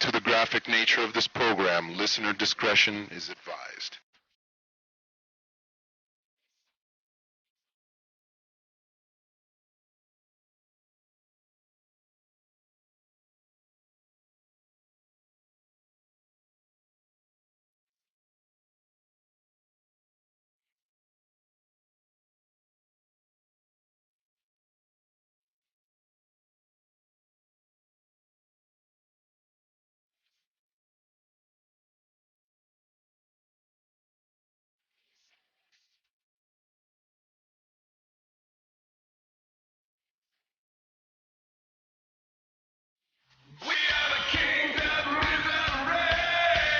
to the graphic nature of this program, listener discretion is advised.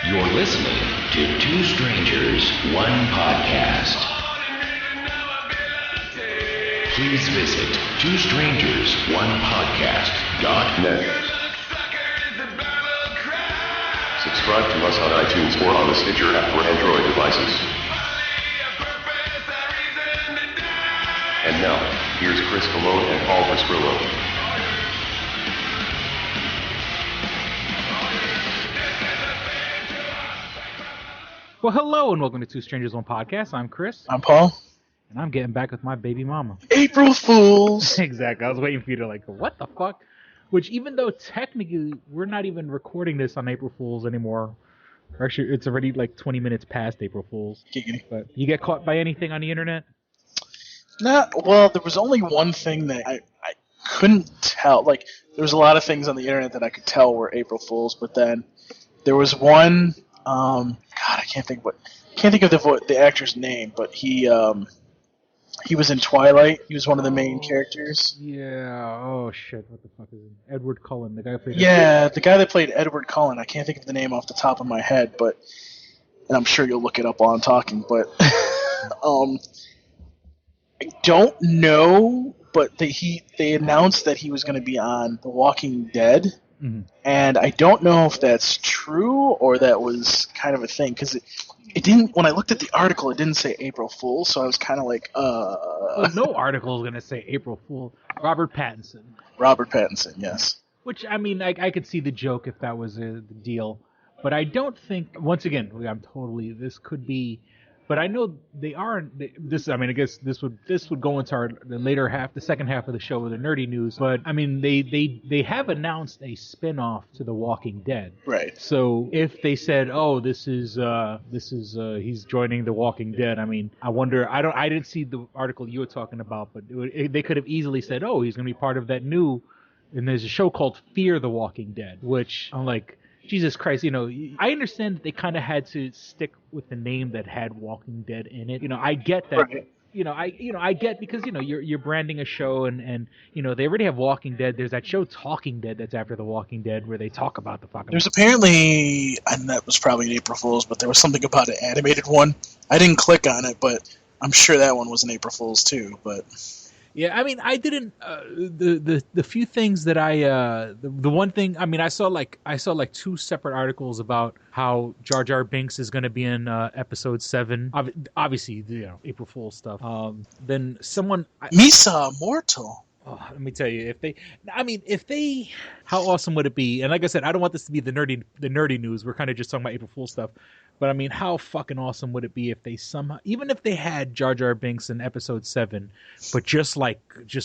You're listening to Two Strangers, One Podcast. Please visit twostrangersonePodcast.net. Subscribe to us on iTunes or on the Stitcher app for Android devices. And now, here's Chris Colon and Paul Versprillo. Well, hello and welcome to Two Strangers One Podcast. I'm Chris. I'm Paul. And I'm getting back with my baby mama. April Fools! Exactly. I was waiting for you to what the fuck? Which, even though technically we're not even recording this on April Fools anymore. Actually, it's already 20 minutes past April Fools. Giggity. But you get caught by anything on the internet? Well, there was only one thing that I couldn't tell. There was a lot of things on the internet that I could tell were April Fools, but then there was one... God, I can't think of the actor's name, but he was in Twilight. He was one of the main characters. Yeah. Oh shit. What the fuck is it? Edward Cullen, the guy who played. Yeah, the guy that played Edward Cullen. I can't think of the name off the top of my head, and I'm sure you'll look it up while I'm talking. But I don't know. But they announced that he was going to be on The Walking Dead. Mm-hmm. And I don't know if that's true or that was kind of a thing, because it didn't. When I looked at the article, it didn't say April Fool, so I was kind of like, Well, no article is gonna say April Fool. Robert Pattinson. Robert Pattinson, yes. Which, I mean, I could see the joke if that was the deal, but I don't think. Once again, this could be. But I know they aren't. I guess this would go into the second half of the show with the nerdy news. But I mean, they have announced a spin-off to The Walking Dead. Right. So if they said, oh, this is he's joining The Walking Dead. I mean, I wonder. I didn't see the article you were talking about, but they could have easily said, oh, he's going to be part of that new. And there's a show called Fear the Walking Dead, which I'm like. Jesus Christ, I understand that they kind of had to stick with the name that had Walking Dead in it. I get that. Right. I get because you're branding a show and they already have Walking Dead. There's that show Talking Dead that's after The Walking Dead where they talk about the fucking. There's apparently, and that was probably an April Fool's, but there was something about an animated one. I didn't click on it, but I'm sure that one was an April Fool's too. But. Yeah, I mean, I didn't. The few things that the one thing, I mean, I saw two separate articles about how Jar Jar Binks is going to be in episode 7. Obviously, April Fool's stuff. Then someone Misa Mortal. Oh, let me tell you, how awesome would it be? And like I said, I don't want this to be the nerdy news. We're kind of just talking about April Fool's stuff. But I mean, how fucking awesome would it be if they somehow, even if they had Jar Jar Binks in episode 7, but just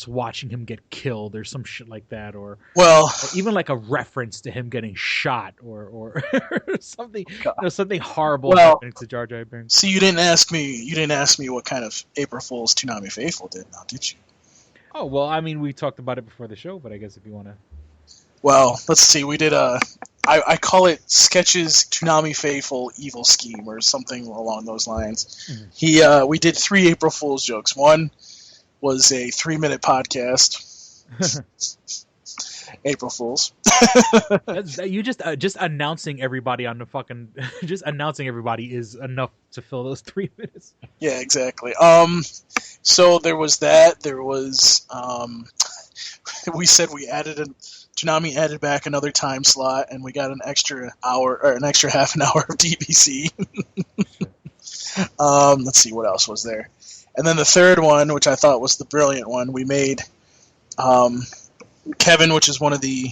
watching him get killed or some shit like that, or even like a reference to him getting shot or something, something horrible happening to Jar Jar Binks. See, you didn't ask me what kind of April Fool's Toonami Faithful did, now did you? Oh, well, I mean, we talked about it before the show, but I guess if you want to. Well, let's see. We did I call it Sketches Toonami Faithful Evil Scheme or something along those lines. Mm-hmm. We did 3 April Fool's jokes. One was a 3-minute podcast. April Fools. You just announcing everybody on the fucking just announcing everybody is enough to fill those 3 minutes. Yeah, exactly. So there was that. There was we said Toonami added back another time slot, and we got an extra hour or an extra half an hour of DBC. Let's see what else was there, and then the third one, which I thought was the brilliant one, we made. Kevin, which is one of the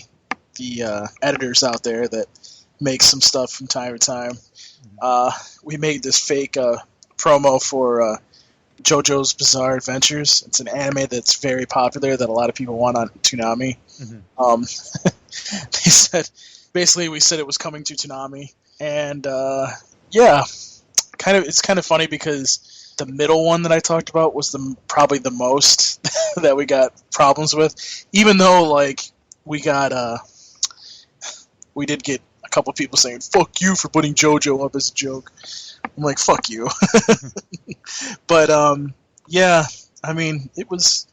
editors out there that make some stuff from time to time. We made this fake promo for JoJo's Bizarre Adventures. It's an anime that's very popular that a lot of people want on Toonami. They said, basically, we said it was coming to Toonami, and it's kind of funny because the middle one that I talked about was probably the most that we got problems with, even though like we did get a couple people saying "fuck you" for putting JoJo up as a joke. I'm like, fuck you. But I mean, it was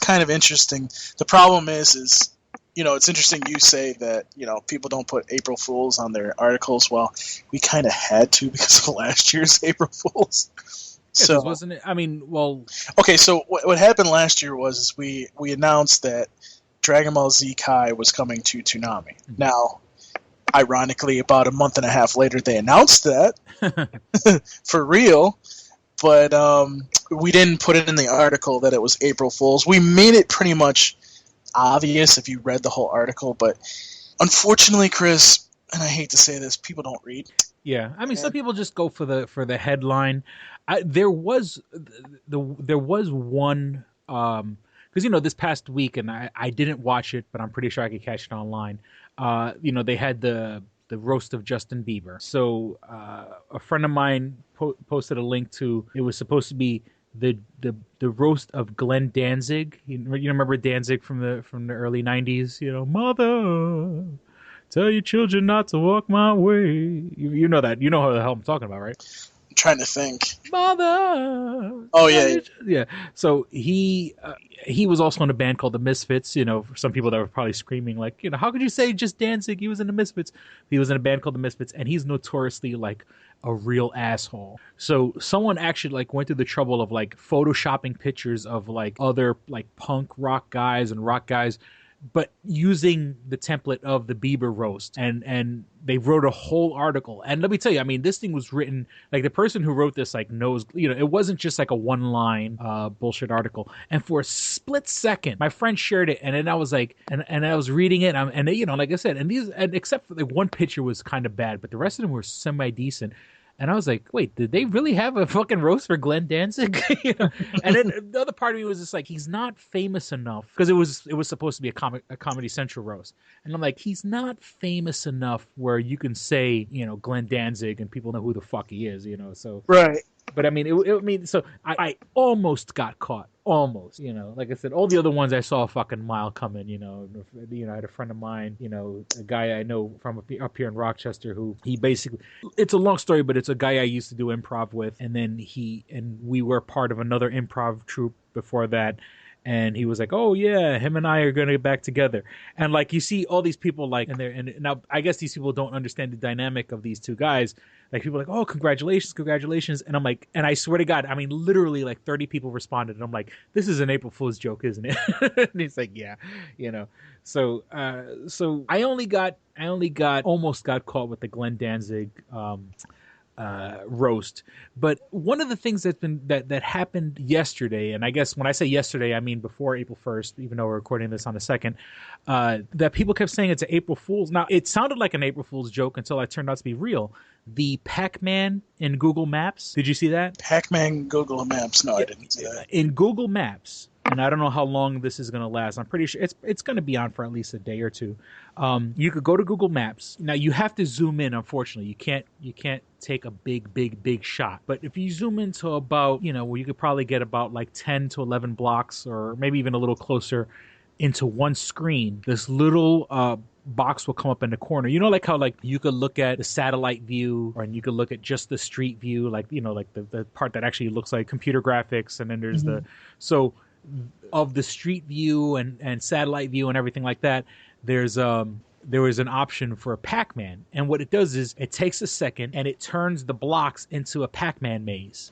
kind of interesting. The problem is it's interesting you say that, people don't put April Fools on their articles. Well, we kind of had to because of last year's April Fools. Yeah, So wasn't it? I mean, well, okay, so what happened last year was we announced that Dragon Ball Z Kai was coming to Toonami. Now, ironically, about a month and a half later, they announced that for real, but we didn't put it in the article that it was April Fool's. We made it pretty much obvious if you read the whole article, but unfortunately, Chris, and I hate to say this, people don't read. Yeah, I mean, some people just go for the headline. There was one because this past week, and I didn't watch it, but I'm pretty sure I could catch it online. They had the roast of Justin Bieber. So a friend of mine posted a link to. It was supposed to be the roast of Glenn Danzig. You remember Danzig from the early '90s? Mother, tell your children not to walk my way. You know that. You know who the hell I'm talking about, right? I'm trying to think. Mother. Oh yeah. Yeah. So he was also in a band called the Misfits. For some people that were probably screaming like, how could you say just Danzig? He was in the Misfits. He was in a band called the Misfits, and he's notoriously like a real asshole. So someone actually like went through the trouble of like photoshopping pictures of like other like punk rock guys and rock guys, but using the template of the Bieber roast, and they wrote a whole article. And let me tell you, I mean, this thing was written like the person who wrote this like knows, it wasn't just like a one line bullshit article. And for a split second, my friend shared it, and then I was like, and I was reading it, and like I said, and except for like one picture was kind of bad, but the rest of them were semi decent. And I was like, wait, did they really have a fucking roast for Glenn Danzig? And then the other part of me was just like, he's not famous enough, because it was supposed to be a Comedy Central roast. And I'm like, he's not famous enough where you can say, Glenn Danzig and people know who the fuck he is, so. Right. But I mean, so I almost got caught. Almost, like I said, all the other ones I saw a fucking mile coming, I had a friend of mine, a guy I know from up here in Rochester who he basically, it's a long story, but it's a guy I used to do improv with. And then we were part of another improv troupe before that. And he was like, oh yeah, him and I are going to get back together. And like, you see all these people like, and now I guess these people don't understand the dynamic of these two guys. Like people are like, oh, congratulations. And I'm like, and I swear to God, I mean, literally like 30 people responded. And I'm like, this is an April Fool's joke, isn't it? And he's like, yeah, So I almost got caught with the Glenn Danzig, roast. But one of the things that happened yesterday, and I guess when I say yesterday, I mean before April 1st, even though we're recording this on the 2nd, that people kept saying it's an April Fool's. Now, it sounded like an April Fool's joke until it turned out to be real. The Pac-Man in Google Maps. Did you see that? Pac-Man Google Maps. No, I didn't see that. In Google Maps, and I don't know how long this is going to last. I'm pretty sure it's going to be on for at least a day or two. You could go to Google Maps. Now you have to zoom in. Unfortunately, you can't take a big shot. But if you zoom into about, where you could probably get about like 10 to 11 blocks, or maybe even a little closer, into one screen, this little box will come up in the corner. Like how like you could look at the satellite view, or you could look at just the street view, like like the part that actually looks like computer graphics, and then there's so of the street view and satellite view and everything like that, there was an option for a Pac-Man. And what it does is it takes a second and it turns the blocks into a Pac-Man maze.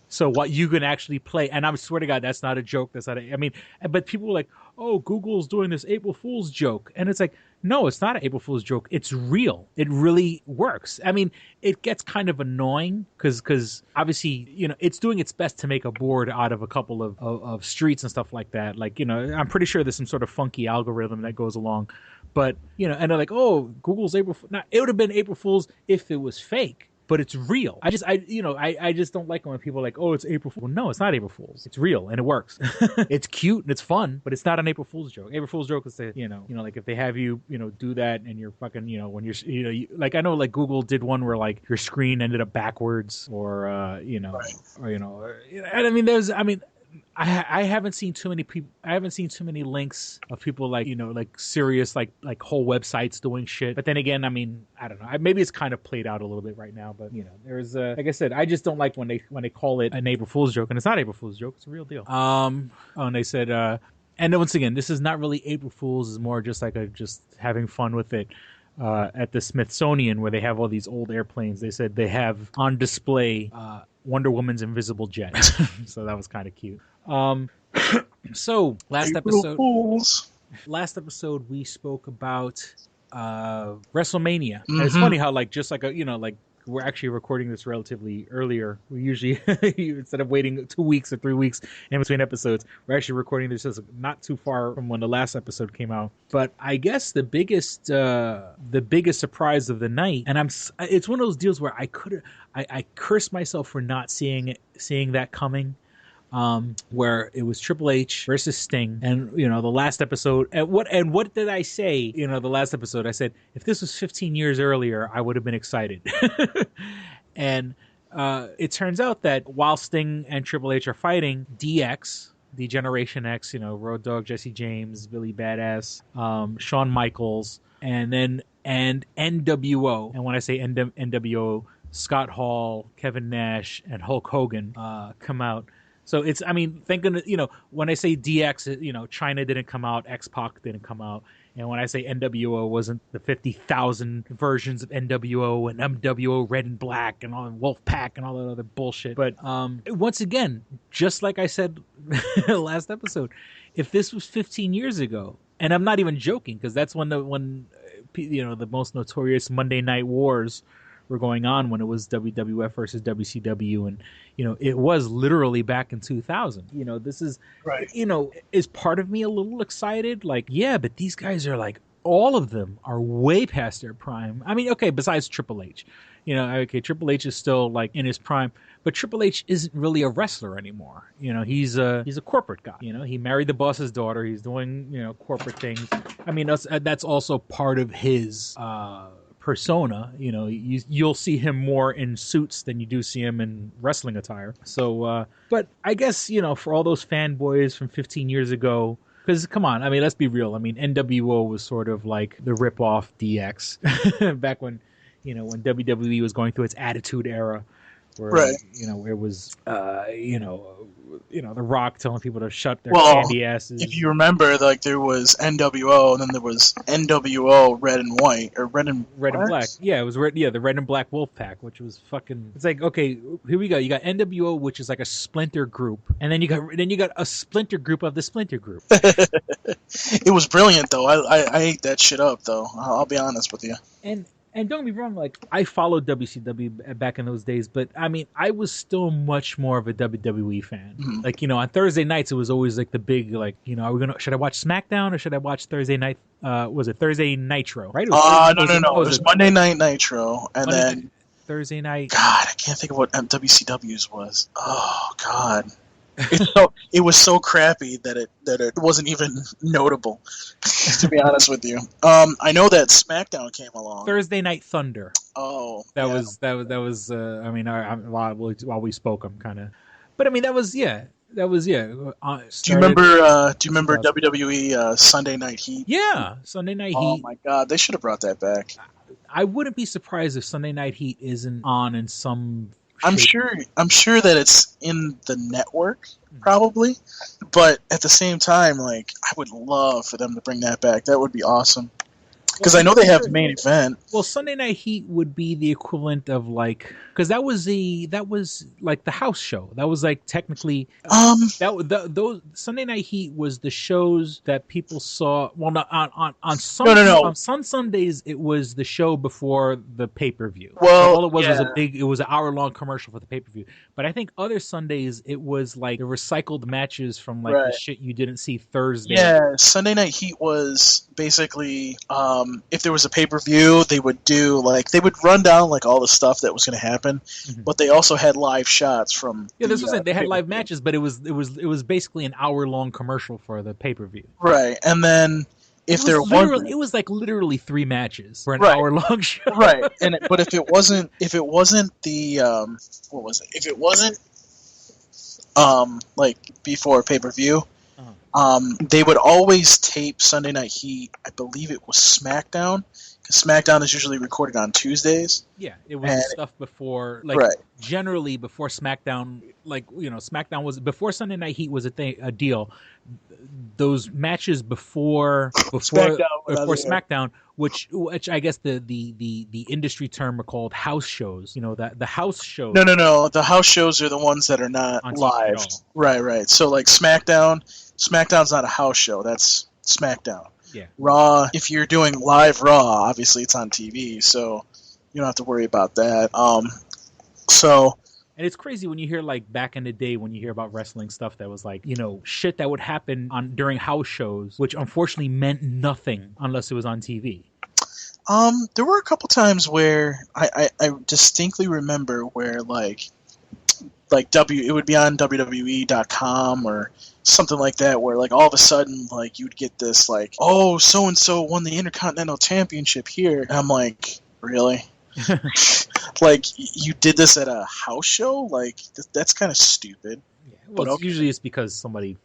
So what you can actually play, and I swear to God, that's not a joke. But people were like, oh, Google's doing this April Fool's joke. And it's like, no, it's not an April Fool's joke. It's real. It really works. I mean, it gets kind of annoying because obviously, it's doing its best to make a board out of a couple of streets and stuff like that. Like, I'm pretty sure there's some sort of funky algorithm that goes along. But and they're like, oh, Google's April. Now it would have been April Fool's if it was fake. But it's real. I just don't like when people are like, oh, it's April Fool's. Well, no, it's not April Fool's. It's real and it works. It's cute and it's fun, but it's not an April Fool's joke. April Fool's joke is that, like if they have you, do that and you're fucking, when you're, like I know like Google did one where like your screen ended up backwards or, I haven't seen too many people. I haven't seen too many links of people like like serious like whole websites doing shit. But then again, I mean, I don't know. Maybe it's kind of played out a little bit right now. But there's like I said, I just don't like when they call it an April Fool's joke, and it's not April Fool's joke. It's a real deal. And they said, and once again, this is not really April Fool's. It's more just like just having fun with it. At the Smithsonian, where they have all these old airplanes, they said they have on display Wonder Woman's invisible jet. So that was kind of cute. So last episode we spoke about WrestleMania. And it's funny how just like we're actually recording this relatively earlier. We usually instead of waiting 2 weeks or 3 weeks in between episodes, we're actually recording this not too far from when the last episode came out. But I guess the biggest surprise of the night, and it's one of those deals where I cursed myself for not seeing that coming. Where it was Triple H versus Sting, and the last episode. And what did I say? The last episode, I said if this was 15 years earlier, I would have been excited. And it turns out that while Sting and Triple H are fighting, DX, the Generation X, Road Dogg, Jesse James, Billy Badass, Shawn Michaels, and NWO. And when I say NWO, Scott Hall, Kevin Nash, and Hulk Hogan come out. So it's, thank goodness, when I say DX, China didn't come out, X-Pac didn't come out. And when I say NWO, wasn't the 50,000 versions of NWO and MWO Red and Black and all Wolfpack and all that other bullshit. But once again, just like I said last episode, if this was 15 years ago, and I'm not even joking, because that's when the most notorious Monday Night Wars were going on, when it was WWF versus WCW, and it was literally back in 2000. This is right. Is part of me a little excited? Like, yeah, but these guys are like, all of them are way past their prime. Okay, besides Triple H, Triple H is still like in his prime, but Triple H isn't really a wrestler anymore. He's a corporate guy. He married the boss's daughter. He's doing corporate things. That's also part of his persona. You'll see him more in suits than you do see him in wrestling attire. So, but I guess for all those fanboys from 15 years ago, because come on, let's be real. NWO was sort of like the rip-off DX back when when WWE was going through its Attitude Era, where right. It was The Rock telling people to shut their candy asses. If you remember, like there was NWO, and then there was NWO Red and White, or Red and Black. Yeah, it was red. Yeah, the Red and Black Wolfpack, which was fucking. It's like, okay, here we go. You got NWO, which is like a splinter group, and then you got a splinter group of the splinter group. It was brilliant, though. I ate that shit up, though. I'll be honest with you. And don't get me wrong, like I followed WCW back in those days, but I was still much more of a WWE fan. Mm-hmm. Like on Thursday nights, it was always like the big should I watch SmackDown or should I watch Thursday night? Was it Thursday Nitro? Right? No. It was Monday Night Nitro, and then Thursday night. God, I can't think of what WCW's was. Oh God. It was so crappy that it wasn't even notable, to be honest with you. I know that SmackDown came along. Thursday Night Thunder. Oh, that was. While we spoke, I'm kind of, but that was. Do you remember WWE Sunday Night Heat? Yeah, Sunday Night Heat. Oh my God, they should have brought that back. I wouldn't be surprised if Sunday Night Heat isn't on in some. I'm sure that it's in the network, probably, but at the same time, like I would love for them to bring that back. That would be awesome. Because I know they have main event. Well, Sunday Night Heat would be the equivalent of like, because that was like the house show. That was like technically those Sunday Night Heat was the shows that people saw. Well, not on some on some Sundays it was the show before the pay-per-view. Well, so all it was an hour-long commercial for the pay-per-view. But I think other Sundays it was like the recycled matches from like the shit you didn't see Thursday. Yeah, Sunday Night Heat was basically if there was a pay-per-view, they would run down like all the stuff that was going to happen, but they also had live shots from. Yeah, this was it. They had live matches, but it was basically an hour-long commercial for the pay-per-view. Right, and then it was like literally 3 matches for an hour-long show. Right, but if it wasn't the what was it? If it wasn't like before pay-per-view. They would always tape Sunday Night Heat. I believe it was SmackDown, because SmackDown is usually recorded on Tuesdays. Yeah, it was stuff before, generally before SmackDown. Like SmackDown was before Sunday Night Heat was a deal. Those matches before SmackDown, which I guess the industry term are called house shows. The house shows. No. The house shows are the ones that are not live. Right. So like SmackDown's not a house show. That's SmackDown. Yeah. Raw, if you're doing live Raw, obviously it's on TV, so you don't have to worry about that. And it's crazy when you hear like back in the day when you hear about wrestling stuff that was like, shit that would happen during house shows, which unfortunately meant nothing unless it was on TV. There were a couple times where I distinctly remember where it would be on WWE.com or something like that, where like all of a sudden like you'd get this like, oh, so and so won the Intercontinental Championship here, and I'm like, really? Like you did this at a house show? Like that's kind of stupid. Yeah, well, usually it's because somebody's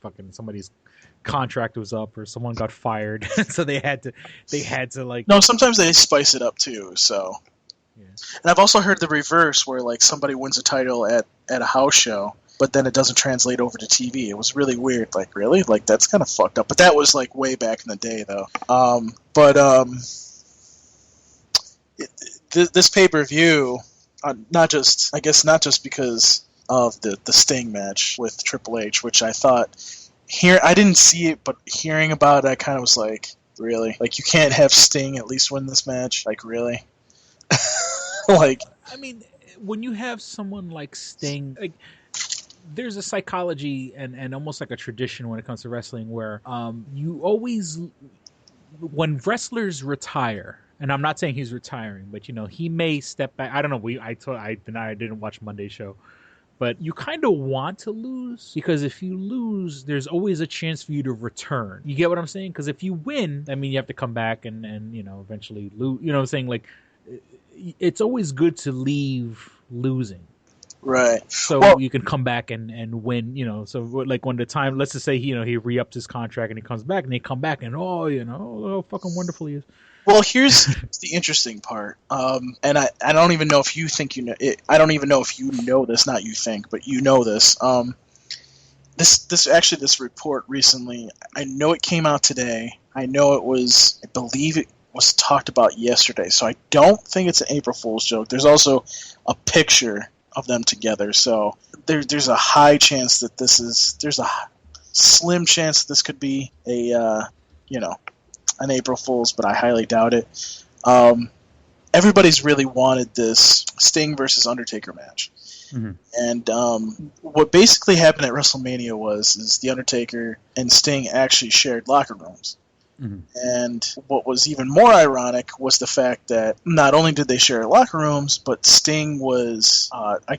contract was up or someone got fired, so they had to like. No, sometimes they spice it up too. So. Yeah. And I've also heard the reverse, where like somebody wins a title at a house show, but then it doesn't translate over to TV. It was really weird. Like, really? Like, that's kind of fucked up. But that was like way back in the day, though. This pay-per-view, not just because of the Sting match with Triple H, which I thought I didn't see it, but hearing about it, I kind of was like, really? Like, you can't have Sting at least win this match? Like, really? Like, I mean, when you have someone like Sting, like, there's a psychology and almost like a tradition when it comes to wrestling where you always, when wrestlers retire, and I'm not saying he's retiring, but he may step back. I don't know. I didn't watch Monday's show, but you kind of want to lose, because if you lose, there's always a chance for you to return. You get what I'm saying? Because if you win, I mean, you have to come back and eventually lose. You know what I'm saying? Like, it's always good to leave losing. Right. So you can come back and win, so like when the time, let's just say, he re-ups his contract and he comes back and they come back and, how fucking wonderful he is. Well, here's the interesting part. And I don't even know if you think you know it. I don't even know if you know this, not you think, but you know this. This report recently, I know it came out today. I believe it was talked about yesterday. So I don't think it's an April Fool's joke. There's also a picture of them together. So there's a high chance that there's a slim chance that this could be an April Fool's, but I highly doubt it. Everybody's really wanted this Sting versus Undertaker match. Mm-hmm. And what basically happened at WrestleMania is the Undertaker and Sting actually shared locker rooms. Mm-hmm. And what was even more ironic was the fact that not only did they share locker rooms, but Sting was,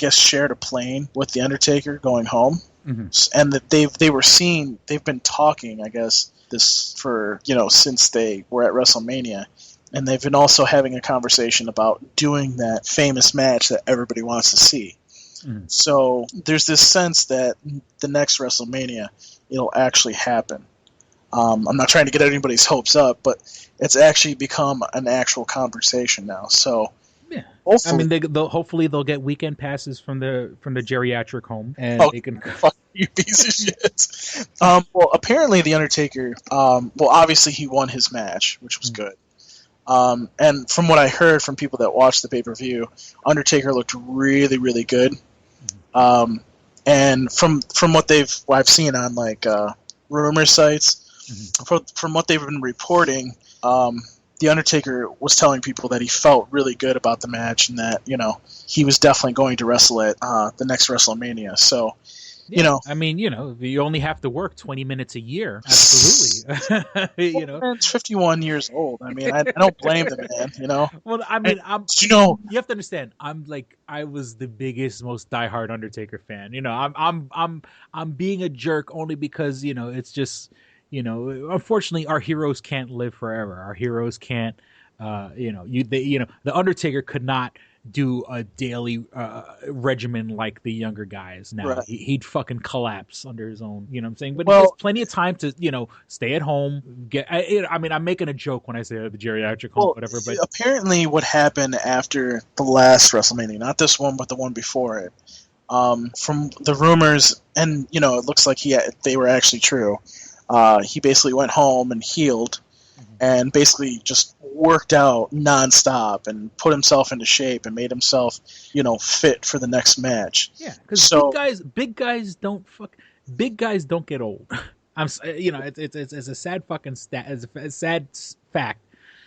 shared a plane with the Undertaker going home. Mm-hmm. And that they've been talking, I guess, this for, since they were at WrestleMania. And they've been also having a conversation about doing that famous match that everybody wants to see. Mm-hmm. So there's this sense that the next WrestleMania, it'll actually happen. I'm not trying to get anybody's hopes up, but it's actually become an actual conversation now. So, yeah, hopefully they'll get weekend passes from the geriatric home, and they can. Fuck you, piece of shit. Well, apparently the Undertaker. Obviously he won his match, which was good. And from what I heard from people that watched the pay-per-view, Undertaker looked really, really good. And from what I've seen on like rumor sites, from what they've been reporting, the Undertaker was telling people that he felt really good about the match and that, he was definitely going to wrestle at the next WrestleMania. So, I mean, you only have to work 20 minutes a year. Absolutely. Man's 51 years old. I mean, I don't blame the man, Well, I mean, you have to understand, I was the biggest, most diehard Undertaker fan. I'm being a jerk only because, it's just, unfortunately our heroes can't live forever. Our heroes can't, the Undertaker could not do a daily regimen like the younger guys now. Right. He'd fucking collapse under his own, you know what I'm saying? But he has plenty of time to, stay at home. I'm making a joke when I say the geriatric home, whatever. But apparently what happened after the last WrestleMania, not this one, but the one before it, from the rumors, and, it looks like they were actually true, he basically went home and healed and basically just worked out nonstop and put himself into shape and made himself, fit for the next match. Yeah, because big guys don't get old. It's a sad fucking it's a sad fact.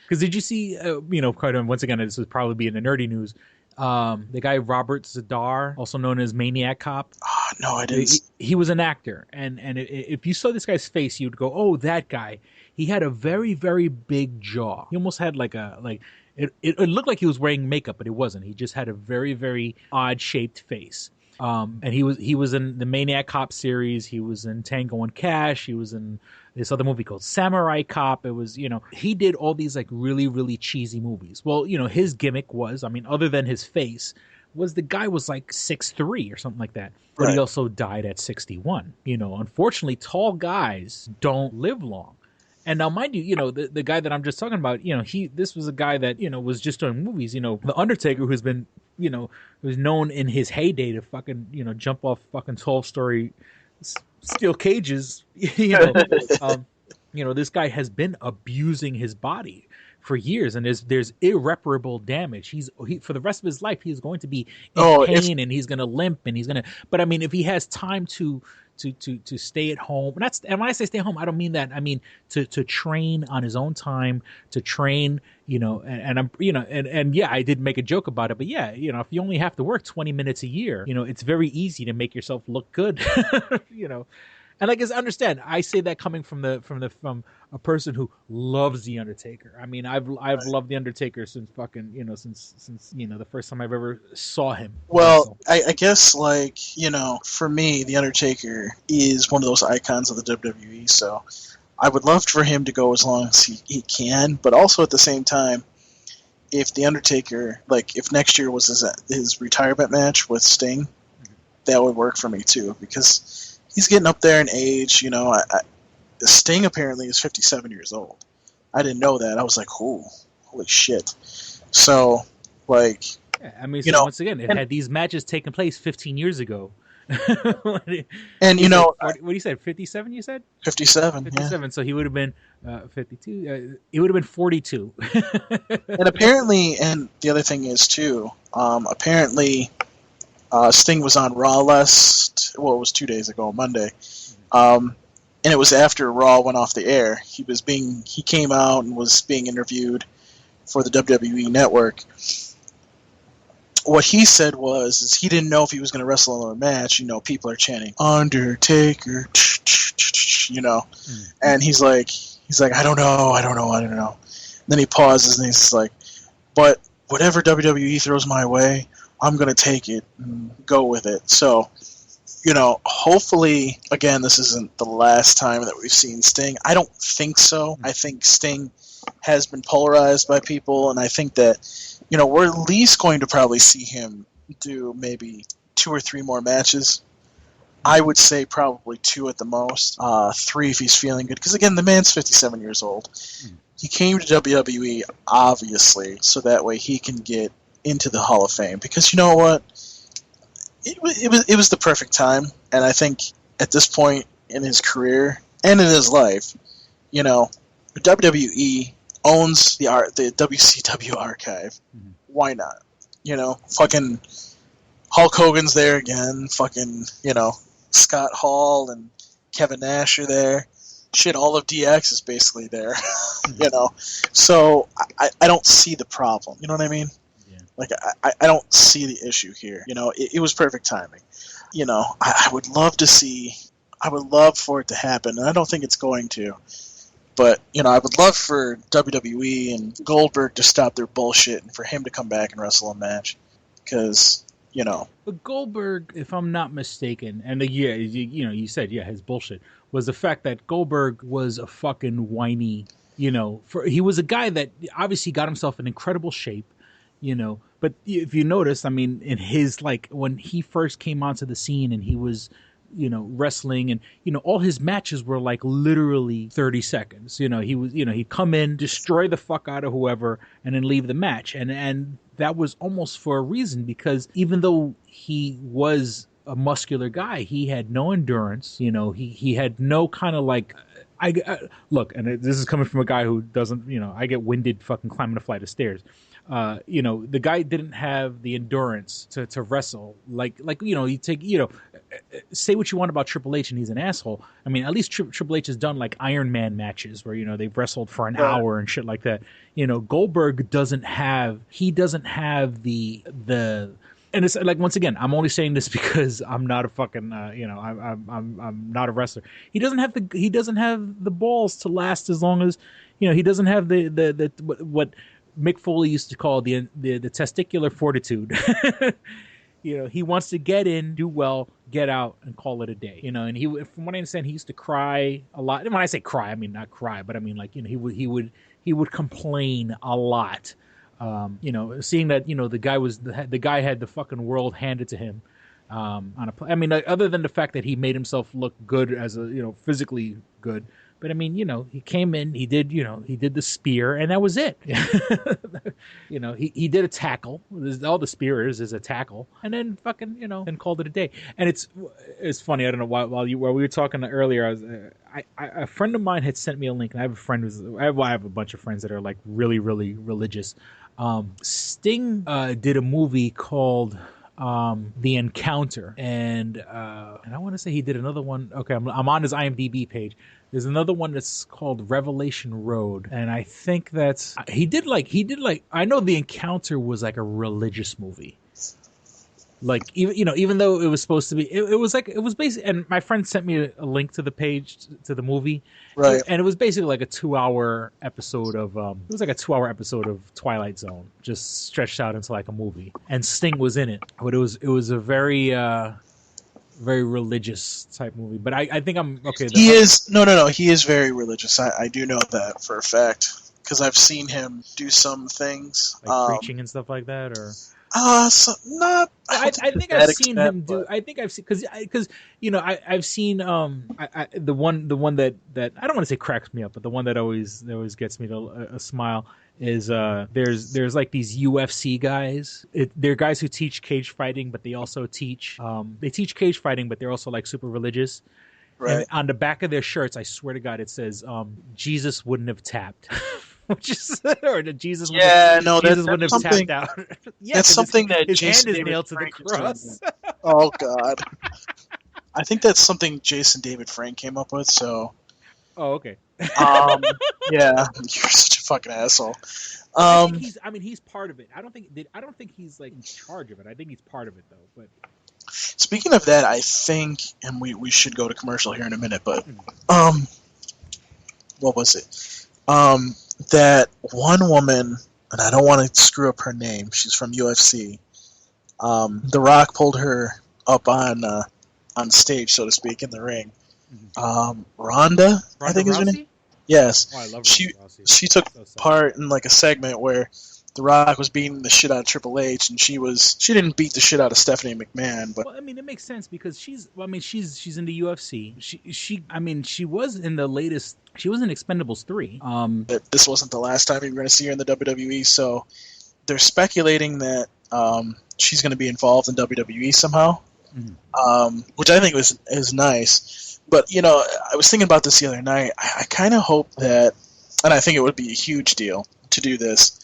Because did you see, once again, this would probably be in the nerdy news. The guy Robert Zadar, also known as Maniac Cop. Oh, no, I didn't. He was an actor, and if you saw this guy's face, you'd go, "Oh, that guy." He had a very, very big jaw. He almost had it looked like he was wearing makeup, but it wasn't. He just had a very, very odd shaped face. And he was in the Maniac Cop series. He was in Tango and Cash. He was in this other movie called Samurai Cop. It was, he did all these really, really cheesy movies. Well, his gimmick was, other than his face, was the guy was 6'3" or something like that. But He also died at 61. Unfortunately, tall guys don't live long. And now, mind you, the guy that I'm just talking about, this was a guy that, was just doing movies. The Undertaker, who's been, who's known in his heyday to fucking, jump off fucking 12-story steel cages. This guy has been abusing his body for years, and there's irreparable damage. He for the rest of his life, he's going to be in pain, and he's going to limp, and he's going to. But if he has time to stay at home, and when I say stay home, I don't mean that. I mean to train on his own time, to train, and I'm, and yeah, I did make a joke about it, but yeah, if you only have to work 20 minutes a year, it's very easy to make yourself look good, And I guess understand. I say that coming from a person who loves the Undertaker. I mean, I've loved the Undertaker since fucking since the first time I've ever saw him. Well, I guess for me, the Undertaker is one of those icons of the WWE. So I would love for him to go as long as he can, but also at the same time, if the Undertaker, if next year was his retirement match with Sting, that would work for me too, because he's getting up there in age. Sting apparently is 57 years old. I didn't know that. I was like, oh, holy shit. So, once again, had these matches taken place 15 years ago. What do you say? 57? You said 57. 57. Yeah. So he would have been 52. He would have been 42. And apparently, and the other thing is too. Apparently, Sting was on Raw it was 2 days ago, Monday, and it was after Raw went off the air. He came out and was being interviewed for the WWE Network. What he said was he didn't know if he was going to wrestle another match. People are chanting Undertaker, and he's like, I don't know. And then he pauses and he's like, but whatever WWE throws my way, I'm going to take it and go with it. So, hopefully, again, this isn't the last time that we've seen Sting. I don't think so. I think Sting has been polarized by people, and I think that, we're at least going to probably see him do maybe 2 or 3 more matches. I would say probably 2 at the most, 3 if he's feeling good. Because, again, the man's 57 years old. He came to WWE, obviously, so that way he can get into the Hall of Fame, because you know what, it was the perfect time, and I think at this point in his career and in his life, WWE owns the WCW archive. Mhm. Why not? Fucking Hulk Hogan's there again. Fucking, Scott Hall and Kevin Nash are there. Shit, all of DX is basically there. So I don't see the problem. You know what I mean? Yeah. Like, I don't see the issue here. It was perfect timing. I would love to see. I would love for it to happen, and I don't think it's going to. But, I would love for WWE and Goldberg to stop their bullshit and for him to come back and wrestle a match. Because, But Goldberg, if I'm not mistaken, and you said, his bullshit, was the fact that Goldberg was a fucking whiny, he was a guy that obviously got himself in incredible shape, but if you notice, I mean, in his, like, when he first came onto the scene and he was, wrestling, and all his matches were like literally 30 seconds. He was, he'd come in, destroy the fuck out of whoever, and then leave the match. And that was almost for a reason, because even though he was a muscular guy, he had no endurance. He had no kind of like. I look, and this is coming from a guy who doesn't. I get winded fucking climbing a flight of stairs. The guy didn't have the endurance to wrestle. Like you take, say what you want about Triple H and he's an asshole. I mean, at least Triple H has done like Iron Man matches where, they've wrestled for an hour and shit like that. Goldberg doesn't have the, and it's like, once again, I'm only saying this because I'm not a fucking, I'm not a wrestler. He doesn't have the balls to last as long as, he doesn't have the what Mick Foley used to call the testicular fortitude. He wants to get in, do well, get out, and call it a day. And he, from what I understand, he used to cry a lot. And when I say cry, I mean not cry, but I mean like he would complain a lot. Seeing that the guy had the fucking world handed to him. I mean, other than the fact that he made himself look good as a physically good. But I mean, he came in, he did the spear, and that was it. He did a tackle. All the spear is a tackle, and then fucking, and called it a day. And it's funny. I don't know while we were talking earlier, a friend of mine had sent me a link, and I have a friend I have a bunch of friends that are like really, really religious. Sting did a movie called The Encounter, and I want to say he did another one. Okay, I'm on his IMDb page. There's another one that's called Revelation Road, and I think that's he did like I know The Encounter was like a religious movie. Like even though it was supposed to be, it was basically. And my friend sent me a link to the page to the movie, right? And it was basically like a 2-hour episode of Twilight Zone, just stretched out into like a movie. And Sting was in it, but it was a very very religious type movie. But I think I'm okay. He is no. He is very religious. I do know that for a fact because I've seen him do some things, like preaching and stuff like that, or. So not. I think I've seen him do. I think I've seen because I've seen the one that I don't want to say cracks me up, but the one that always gets me to a smile is there's like these UFC guys. They're guys who teach cage fighting, but they also teach cage fighting, but they're also like super religious. Right. And on the back of their shirts, I swear to God, it says Jesus wouldn't have tapped. Which is, or Jesus wouldn't have tapped out. Yeah, that's something that his Jason hand is nailed to the Frank cross. Oh God, I think that's something Jason David Frank came up with. So, oh okay. Yeah, you're such a fucking asshole. I think he's part of it. I don't think he's like in charge of it. I think he's part of it though. But speaking of that, I think, and we should go to commercial here in a minute. But what was it? That one woman, and I don't want to screw up her name. She's from UFC. The Rock pulled her up on stage, so to speak, in the ring. Ronda, I think is her name. Yes, oh, I love she took part in like a segment where The Rock was beating the shit out of Triple H, and she didn't beat the shit out of Stephanie McMahon. But well, I mean, it makes sense because she's in the UFC. She was in the latest. She was in Expendables 3. This wasn't the last time you were going to see her in the WWE, so they're speculating that she's going to be involved in WWE somehow, which I think is nice. But I was thinking about this the other night. I kind of hope that and I think it would be a huge deal to do this.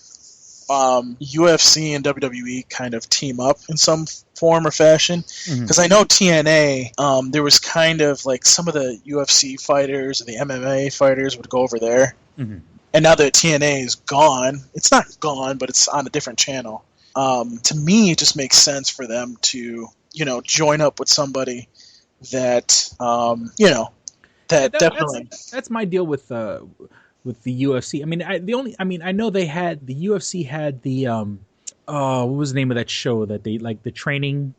UFC and WWE kind of team up in some form or fashion, because I know TNA, there was kind of like some of the UFC fighters and the MMA fighters would go over there, and now that TNA is gone, it's not gone, but it's on a different channel. To me, it just makes sense for them to, join up with somebody that, definitely. That's my deal with the UFC. I mean, I know they had the UFC had the what was the name of that show that they like the training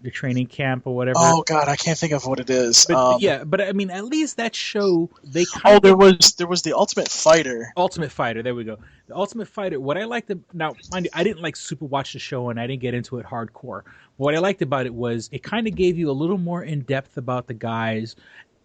camp or whatever. Oh God, I can't think of what it is. But I mean, at least that show they. There was the Ultimate Fighter. Ultimate Fighter. There we go. The Ultimate Fighter. What I liked now, mind you, I didn't like super watch the show and I didn't get into it hardcore. What I liked about it was it kind of gave you a little more in depth about the guys.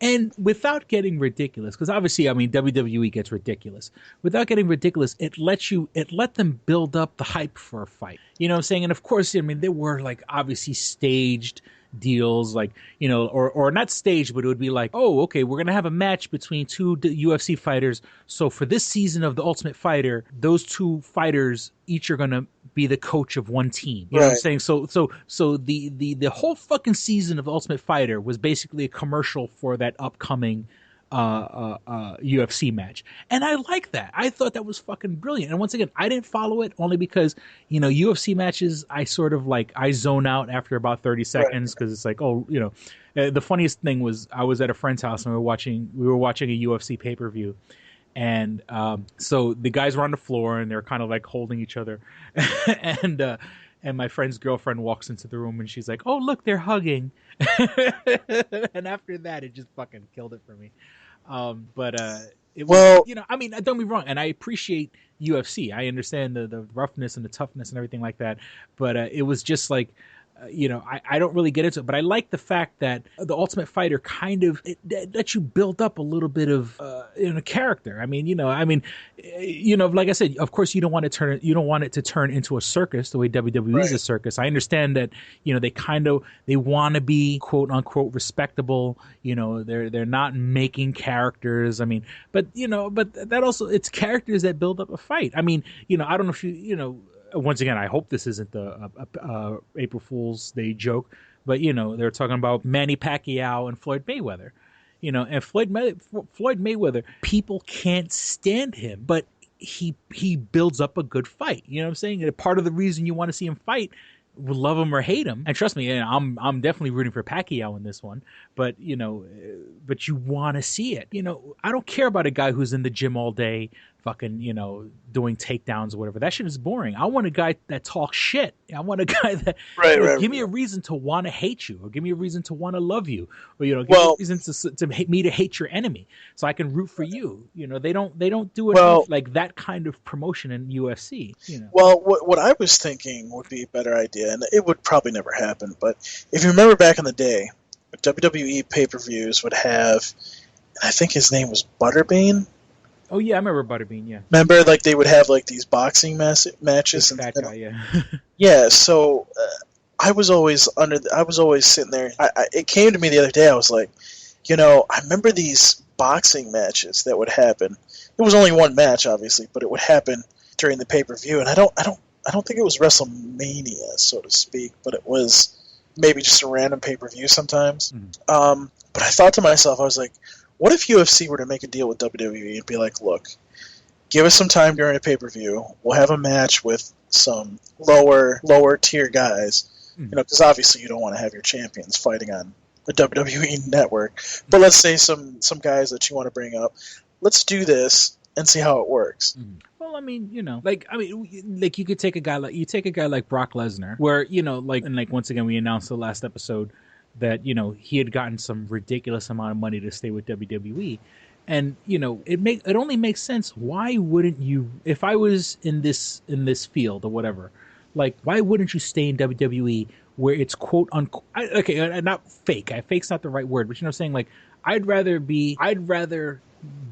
And without getting ridiculous, because obviously, I mean, WWE gets ridiculous. Without getting ridiculous, it let them build up the hype for a fight. You know what I'm saying? And of course, I mean, there were like obviously staged deals, like, or not staged, but it would be like, oh, okay, we're going to have a match between two UFC fighters. So for this season of The Ultimate Fighter, those two fighters each are going to be the coach of one team. You know what I'm saying? So the whole fucking season of The Ultimate Fighter was basically a commercial for that upcoming UFC match. And I like that. I thought that was fucking brilliant. And once again, I didn't follow it only because, UFC matches, I sort of like, I zone out after about 30 seconds because it's like, the funniest thing was I was at a friend's house and we were watching a UFC pay-per-view. And so the guys were on the floor and they're kind of like holding each other. and my friend's girlfriend walks into the room and she's like, oh, look, they're hugging. And after that, it just fucking killed it for me. It was, I mean, don't be wrong. And I appreciate UFC. I understand the roughness and the toughness and everything like that. But it was just like, I don't really get into it, but I like the fact that the Ultimate Fighter kind of lets you build up a little bit of a character. I mean, like I said, of course, you don't want it to turn into a circus the way WWE is a circus. I understand that they want to be quote unquote respectable. They're not making characters. I mean, but that also it's characters that build up a fight. I mean, I don't know if once again, I hope this isn't the April Fool's Day joke, but they're talking about Manny Pacquiao and Floyd Mayweather, and Floyd Mayweather, people can't stand him, but he builds up a good fight. You know what I'm saying? And part of the reason you want to see him fight, love him or hate him, and trust me, I'm definitely rooting for Pacquiao in this one, but but you want to see it. I don't care about a guy who's in the gym all day, fucking, doing takedowns or whatever. That shit is boring. I want a guy that talks shit. I want a guy that give me a reason to want to hate you, or give me a reason to want to love you, or give me a reason to hate me to hate your enemy, so I can root for you. They don't do it like that kind of promotion in UFC. Well, what I was thinking would be a better idea, and it would probably never happen, but if you remember back in the day, WWE pay-per-views would have, I think his name was Butterbean. Oh yeah, I remember Butterbean. Yeah. Remember, like they would have like these boxing matches. That guy, yeah. Yeah. So I was always sitting there. It came to me the other day. I was like, I remember these boxing matches that would happen. It was only one match, obviously, but it would happen during the pay-per-view, and I don't think it was WrestleMania, so to speak, but it was maybe just a random pay-per-view sometimes. Mm-hmm. But I thought to myself, I was like, what if UFC were to make a deal with WWE and be like, look, give us some time during a pay-per-view. We'll have a match with some lower tier guys, because obviously you don't want to have your champions fighting on the WWE network. But let's say some guys that you want to bring up. Let's do this and see how it works. Mm-hmm. Well, I mean, you could take a guy like Brock Lesnar, where once again we announced the last episode that he had gotten some ridiculous amount of money to stay with WWE, and it only makes sense. Why wouldn't you? If I was in this field or whatever, like why wouldn't you stay in WWE where it's quote unquote not fake? Fake's not the right word, but you know what I'm saying. Like I'd rather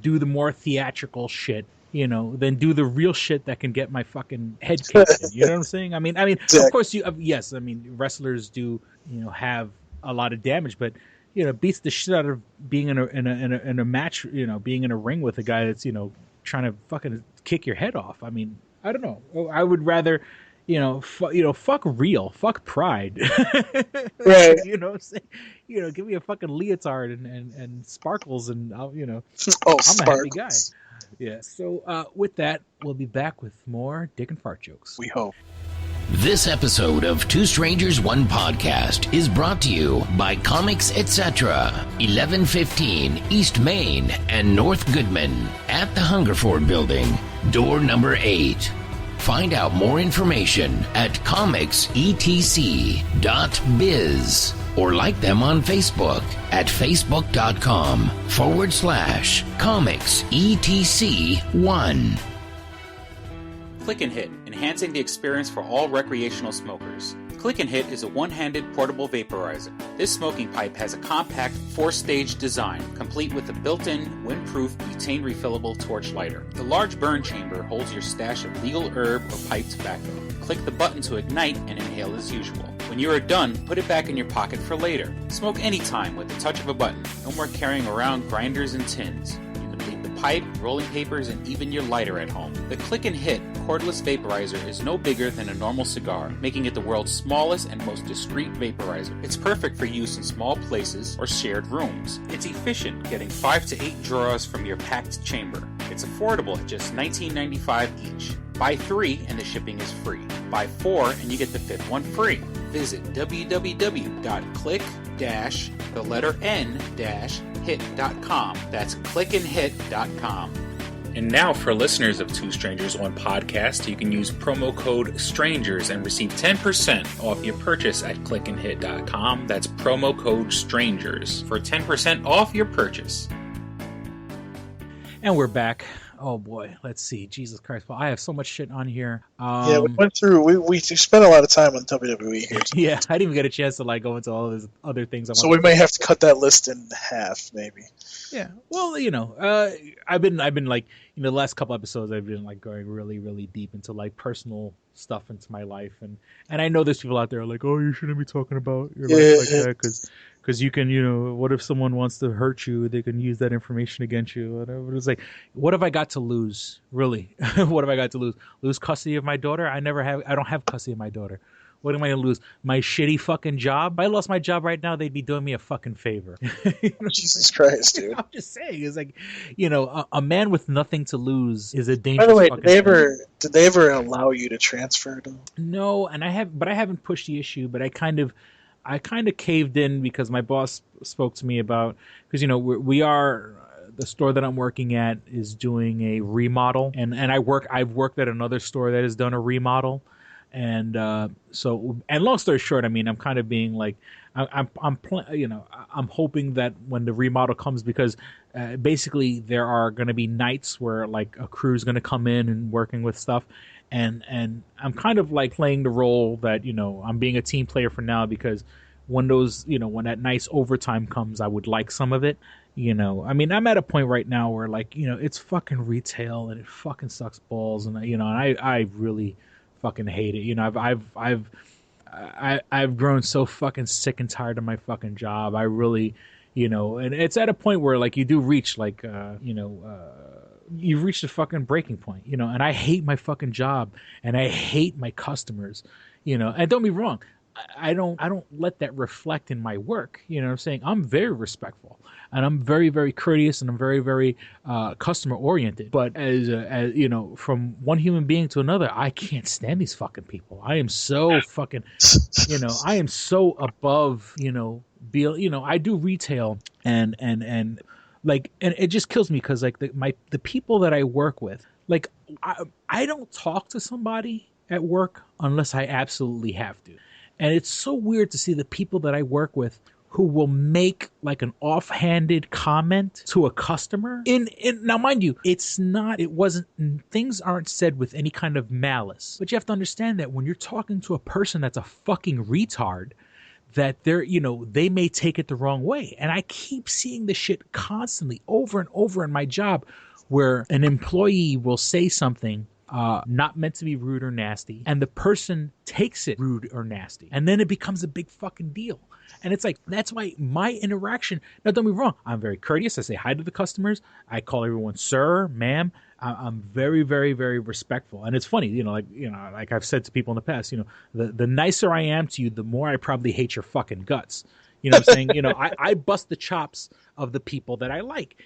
do the more theatrical shit, than do the real shit that can get my fucking head kicked in. You know what I'm saying? I mean, exactly. Of course yes. I mean, wrestlers do, have a lot of damage, but beats the shit out of being in a match, being in a ring with a guy that's trying to fucking kick your head off. I mean, I don't know. I would rather, fuck real, fuck pride. Right. You know what I'm saying? Give me a fucking leotard and sparkles, and Oh, I'm a happy guy. sparkles. Yeah. So with that, we'll be back with more dick and fart jokes. We hope. This episode of Two Strangers, One Podcast is brought to you by Comics Etc. 1115 East Main and North Goodman at the Hungerford Building, door number 8. Find out more information at comicsetc.biz or like them on Facebook at facebook.com/comicsetc1. Click and Hit, enhancing the experience for all recreational smokers. Click and Hit is a one-handed portable vaporizer. This smoking pipe has a compact 4-stage design, complete with a built-in, windproof, butane refillable torch lighter. The large burn chamber holds your stash of legal herb or pipe tobacco. Click the button to ignite and inhale as usual. When you are done, put it back in your pocket for later. Smoke anytime with the touch of a button. No more carrying around grinders and tins. You can leave the pipe, rolling papers, and even your lighter at home. The Click and Hit cordless vaporizer is no bigger than a normal cigar, making it the world's smallest and most discreet vaporizer. It's perfect for use in small places or shared rooms. It's efficient, getting 5 to 8 draws from your packed chamber. It's affordable at just $19.95 each. Buy 3 and the shipping is free. Buy 4 and you get the 5th one free. Visit www.click-hit.com. That's clickandhit.com. And now for listeners of Two Strangers, One Podcast, you can use promo code STRANGERS and receive 10% off your purchase at clickandhit.com. That's promo code STRANGERS for 10% off your purchase. And we're back. Oh boy, let's see. Jesus Christ! Well, I have so much shit on here. Yeah, we went through. We spent a lot of time on WWE here, Yeah, I didn't even get a chance to go into all these other things. so we may have to cut that list in half, maybe. Yeah. Well, I've been the last couple episodes I've been going really, really deep into personal stuff into my life, and I know there's people out there like, oh, you shouldn't be talking about your life like that because you can, what if someone wants to hurt you, they can use that information against you. Whatever. It's like, what have I got to lose? Really? What have I got to lose? Lose custody of my daughter? I don't have custody of my daughter. What am I going to lose? My shitty fucking job? If I lost my job right now, they'd be doing me a fucking favor. Jesus Christ, dude. I'm just saying. It's like, a man with nothing to lose is a dangerous. By the way, fucking did they ever allow you to transfer them? No, and I haven't pushed the issue, but I kind of caved in because my boss spoke to me about, because the store that I'm working at is doing a remodel, and I've worked at another store that has done a remodel. And long story short, I mean, I'm kind of being like, I'm hoping that when the remodel comes, because basically there are going to be nights where a crew's going to come in and working with stuff, and I'm kind of playing the role that I'm being a team player for now, because when when that nice overtime comes, I would like some of it. I mean, I'm at a point right now where it's fucking retail and it fucking sucks balls, and I really fucking hate it. I've grown so fucking sick and tired of my fucking job. I really, and it's at a point where you do reach you've reached a fucking breaking point, and I hate my fucking job and I hate my customers, and don't be wrong, I don't let that reflect in my work. You know what I'm saying? I'm very respectful and I'm very, very courteous and I'm very, very customer oriented. But as from one human being to another, I can't stand these fucking people. I am so fucking, I am so above, I do retail and it just kills me because the people that I work with, I don't talk to somebody at work unless I absolutely have to. And it's so weird to see the people that I work with who will make an offhanded comment to a customer. Now, mind you, things aren't said with any kind of malice. But you have to understand that when you're talking to a person that's a fucking retard, that they may take it the wrong way. And I keep seeing this shit constantly over and over in my job, where an employee will say something not meant to be rude or nasty, and the person takes it rude or nasty, and then it becomes a big fucking deal. And it's like, that's why my interaction, now don't be wrong, I'm very courteous. I say hi to the customers. I call everyone sir, ma'am. I'm very, very, very respectful. And it's funny, like I've said to people in the past, the nicer I am to you, the more I probably hate your fucking guts. You know what I'm saying? I bust the chops of the people that I like.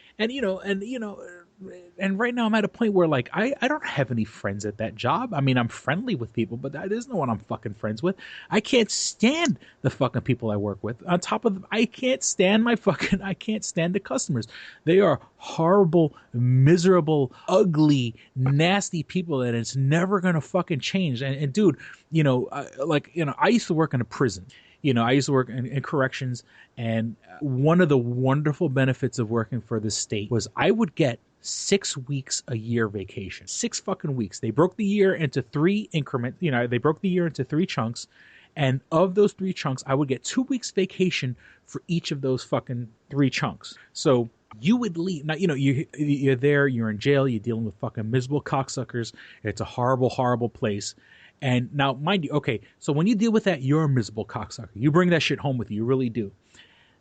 And right now I'm at a point where like I don't have any friends at that job. I mean, I'm friendly with people, but there's no one I'm fucking friends with. I can't stand the fucking people I work with. On top of I can't stand the customers. They are horrible, miserable, ugly, nasty people, and it's never gonna fucking change. And dude, I used to work in a prison. I used to work in corrections, and one of the wonderful benefits of working for the state was I would get 6 weeks a year vacation. 6 fucking weeks. They broke the year into 3 increments. They broke the year into 3 chunks, and of those 3 chunks, I would get 2 weeks vacation for each of those fucking 3 chunks. So you would leave. Now, you're there, you're in jail, you're dealing with fucking miserable cocksuckers. It's a horrible, horrible place. And now, mind you, okay, so when you deal with that, you're a miserable cocksucker. You bring that shit home with you. You really do.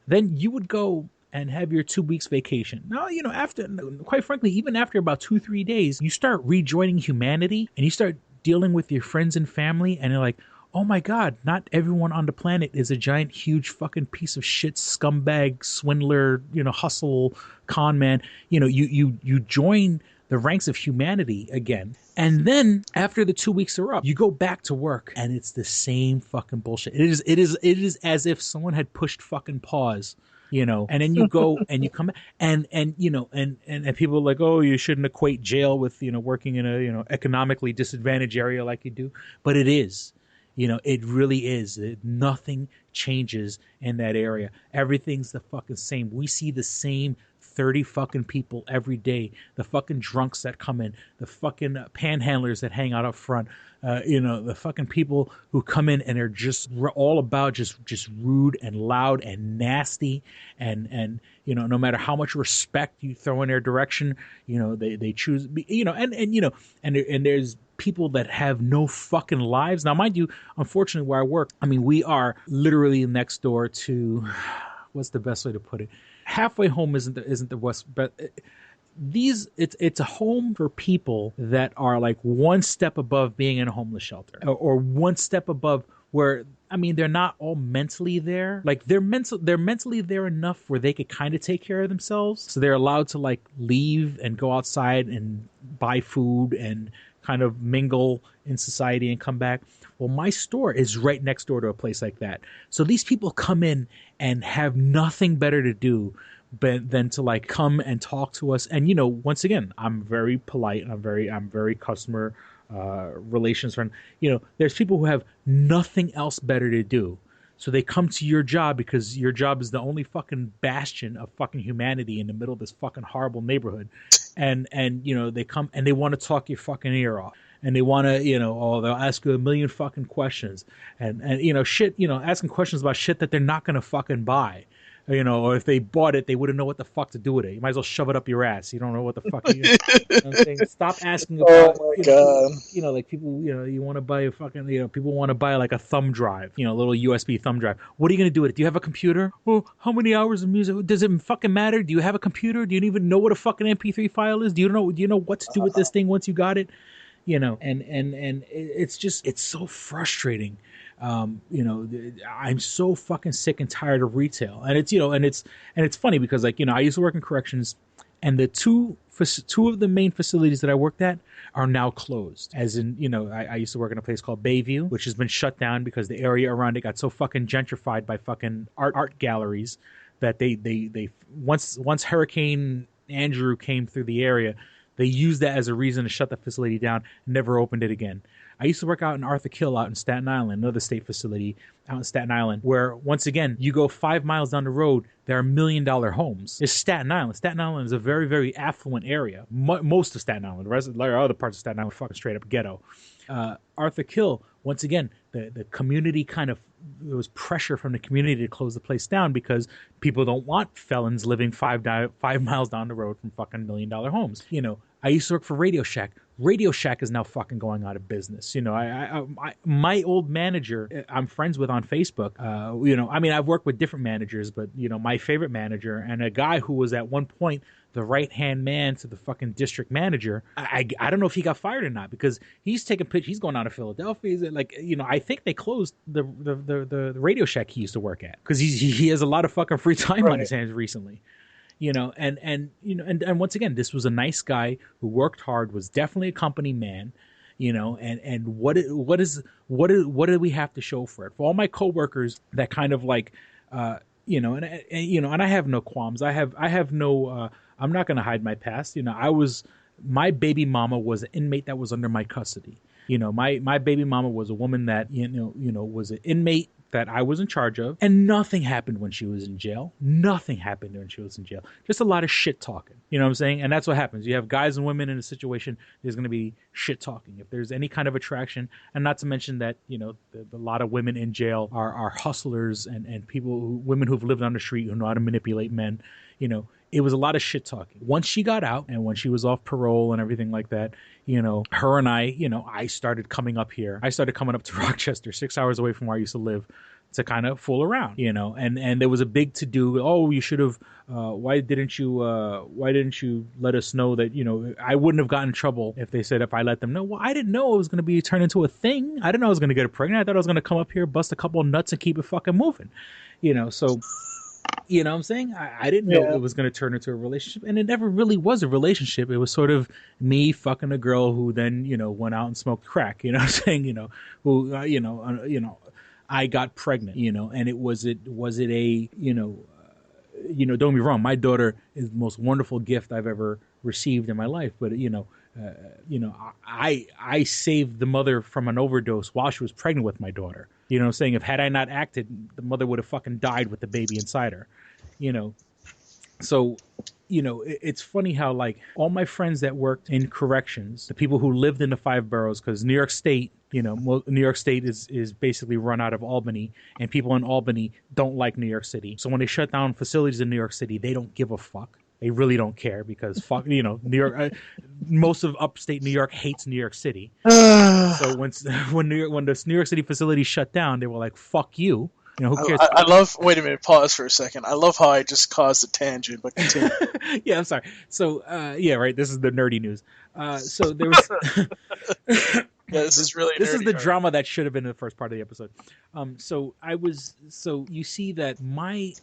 Then you would go and have your 2 weeks vacation. Now, after, quite frankly, even after about 2-3 days, you start rejoining humanity and you start dealing with your friends and family, and you're like, oh my God, not everyone on the planet is a giant, huge fucking piece of shit, scumbag, swindler, hustle, con man. You join the ranks of humanity again. And then after the 2 weeks are up, you go back to work and it's the same fucking bullshit. It is as if someone had pushed fucking pause, and then you go and you come and people are like, oh, you shouldn't equate jail with, working in a, economically disadvantaged area like you do. But it is. It really is. Nothing changes in that area. Everything's the fucking same. We see the same 30 fucking people every day. The fucking drunks that come in, the fucking panhandlers that hang out up front, the fucking people who come in and are just all about just rude and loud and nasty, and no matter how much respect you throw in their direction, they choose, and there's people that have no fucking lives. Now, mind you, unfortunately, where I work, I mean, we are literally next door to, what's the best way to put it? Halfway home isn't the West, but it's a home for people that are like one step above being in a homeless shelter, or one step above where, I mean, they're not all mentally there. Like they're mentally there enough where they could kind of take care of themselves, so they're allowed to like leave and go outside and buy food and kind of mingle in society and come back. Well, my store is right next door to a place like that. So these people come in and have nothing better to do than to like come and talk to us. And, once again, I'm very polite and I'm very customer relations friend. There's people who have nothing else better to do. So they come to your job because your job is the only fucking bastion of fucking humanity in the middle of this fucking horrible neighborhood. And they come and they want to talk your fucking ear off. And they want to, they'll ask you a million fucking questions and shit, asking questions about shit that they're not going to fucking buy. Or if they bought it, they wouldn't know what the fuck to do with it. You might as well shove it up your ass. You don't know what the fuck. You know what I'm saying? Stop asking about. Oh my God. Like people. You want to buy a fucking. People want to buy like a thumb drive. A little USB thumb drive. What are you gonna do with it? Do you have a computer? Well, how many hours of music? Does it fucking matter? Do you have a computer? Do you even know what a fucking MP3 file is? Do you know what to do with this thing once you got it? And it's so frustrating. I'm so fucking sick and tired of retail, and it's funny because like I used to work in corrections, and the two of the main facilities that I worked at are now closed. As in, I used to work in a place called Bayview, which has been shut down because the area around it got so fucking gentrified by fucking art galleries that they once Hurricane Andrew came through the area, they used that as a reason to shut the facility down and never opened it again. I used to work out in Arthur Kill out in Staten Island, another state facility out in Staten Island, where, once again, you go 5 miles down the road, there are $1 million homes. It's Staten Island. Staten Island is a very, very affluent area. Most of Staten Island. The rest of other parts of Staten Island are fucking straight up ghetto. Arthur Kill, once again, the community there was pressure from the community to close the place down because people don't want felons living 5 miles down the road from fucking $1 million homes. I used to work for Radio Shack. Radio Shack is now fucking going out of business. You know, my old manager, I'm friends with on Facebook. You know, I mean, I've worked with different managers, but you know, my favorite manager and a guy who was at one point the right-hand man to the fucking district manager. I don't know if he got fired or not, because he's taking pictures. He's going out to Philadelphia. He's like, you know, I think they closed the Radio Shack he used to work at, because he has a lot of fucking free time on his hands recently. You know, and you know, and once again, this was a nice guy who worked hard, was definitely a company man, you know, and what do we have to show for it? For all my coworkers that kind of like, you know, and you know, and I have no qualms. I have no. I'm not going to hide my past. You know, my baby mama was an inmate that was under my custody. You know, my baby mama was a woman that you know was an inmate that I was in charge of, and nothing happened when she was in jail. Nothing happened when she was in jail. Just a lot of shit talking. You know what I'm saying? And that's what happens. You have guys and women in a situation, there's going to be shit talking. If there's any kind of attraction, and not to mention that, you know, a lot of women in jail are hustlers and women who've lived on the street who know how to manipulate men. You know, it was a lot of shit talking. Once she got out and when she was off parole and everything like that, you know, her and I, you know, I started coming up here. I started coming up to Rochester, 6 hours away from where I used to live, to kind of fool around, you know, and there was a big to do. Oh, you should have. Why didn't you let us know that, you know, I wouldn't have gotten in trouble if they said, if I let them know. Well, I didn't know it was going to be turned into a thing. I didn't know I was going to get her pregnant. I thought I was going to come up here, bust a couple of nuts and keep it fucking moving, you know. So, you know what I'm saying? I didn't know it was going to turn into a relationship, and it never really was a relationship. It was sort of me fucking a girl who then, you know, went out and smoked crack, you know what I'm saying? You know, who, you know, I got pregnant, you know, and was it a, you know, don't get me wrong, my daughter is the most wonderful gift I've ever received in my life, but you know, I saved the mother from an overdose while she was pregnant with my daughter. You know what I'm saying? If had I not acted, the mother would have fucking died with the baby inside her, you know. So, you know, it's funny how, like, all my friends that worked in corrections, the people who lived in the 5 boroughs, because New York State, you know, New York State is basically run out of Albany, and people in Albany don't like New York City. So when they shut down facilities in New York City, they don't give a fuck. They really don't care, because fuck, you know, New York. Most of upstate New York hates New York City. So when the New York City facility shut down, they were like, "Fuck you." You know, who cares? I love. Wait a minute. Pause for a second. I love how I just caused a tangent, but continue. Yeah, I'm sorry. So, yeah, right. This is the nerdy news. So there was. Yeah, this is really. This is the right? drama that should have been in the first part of the episode. So you see that my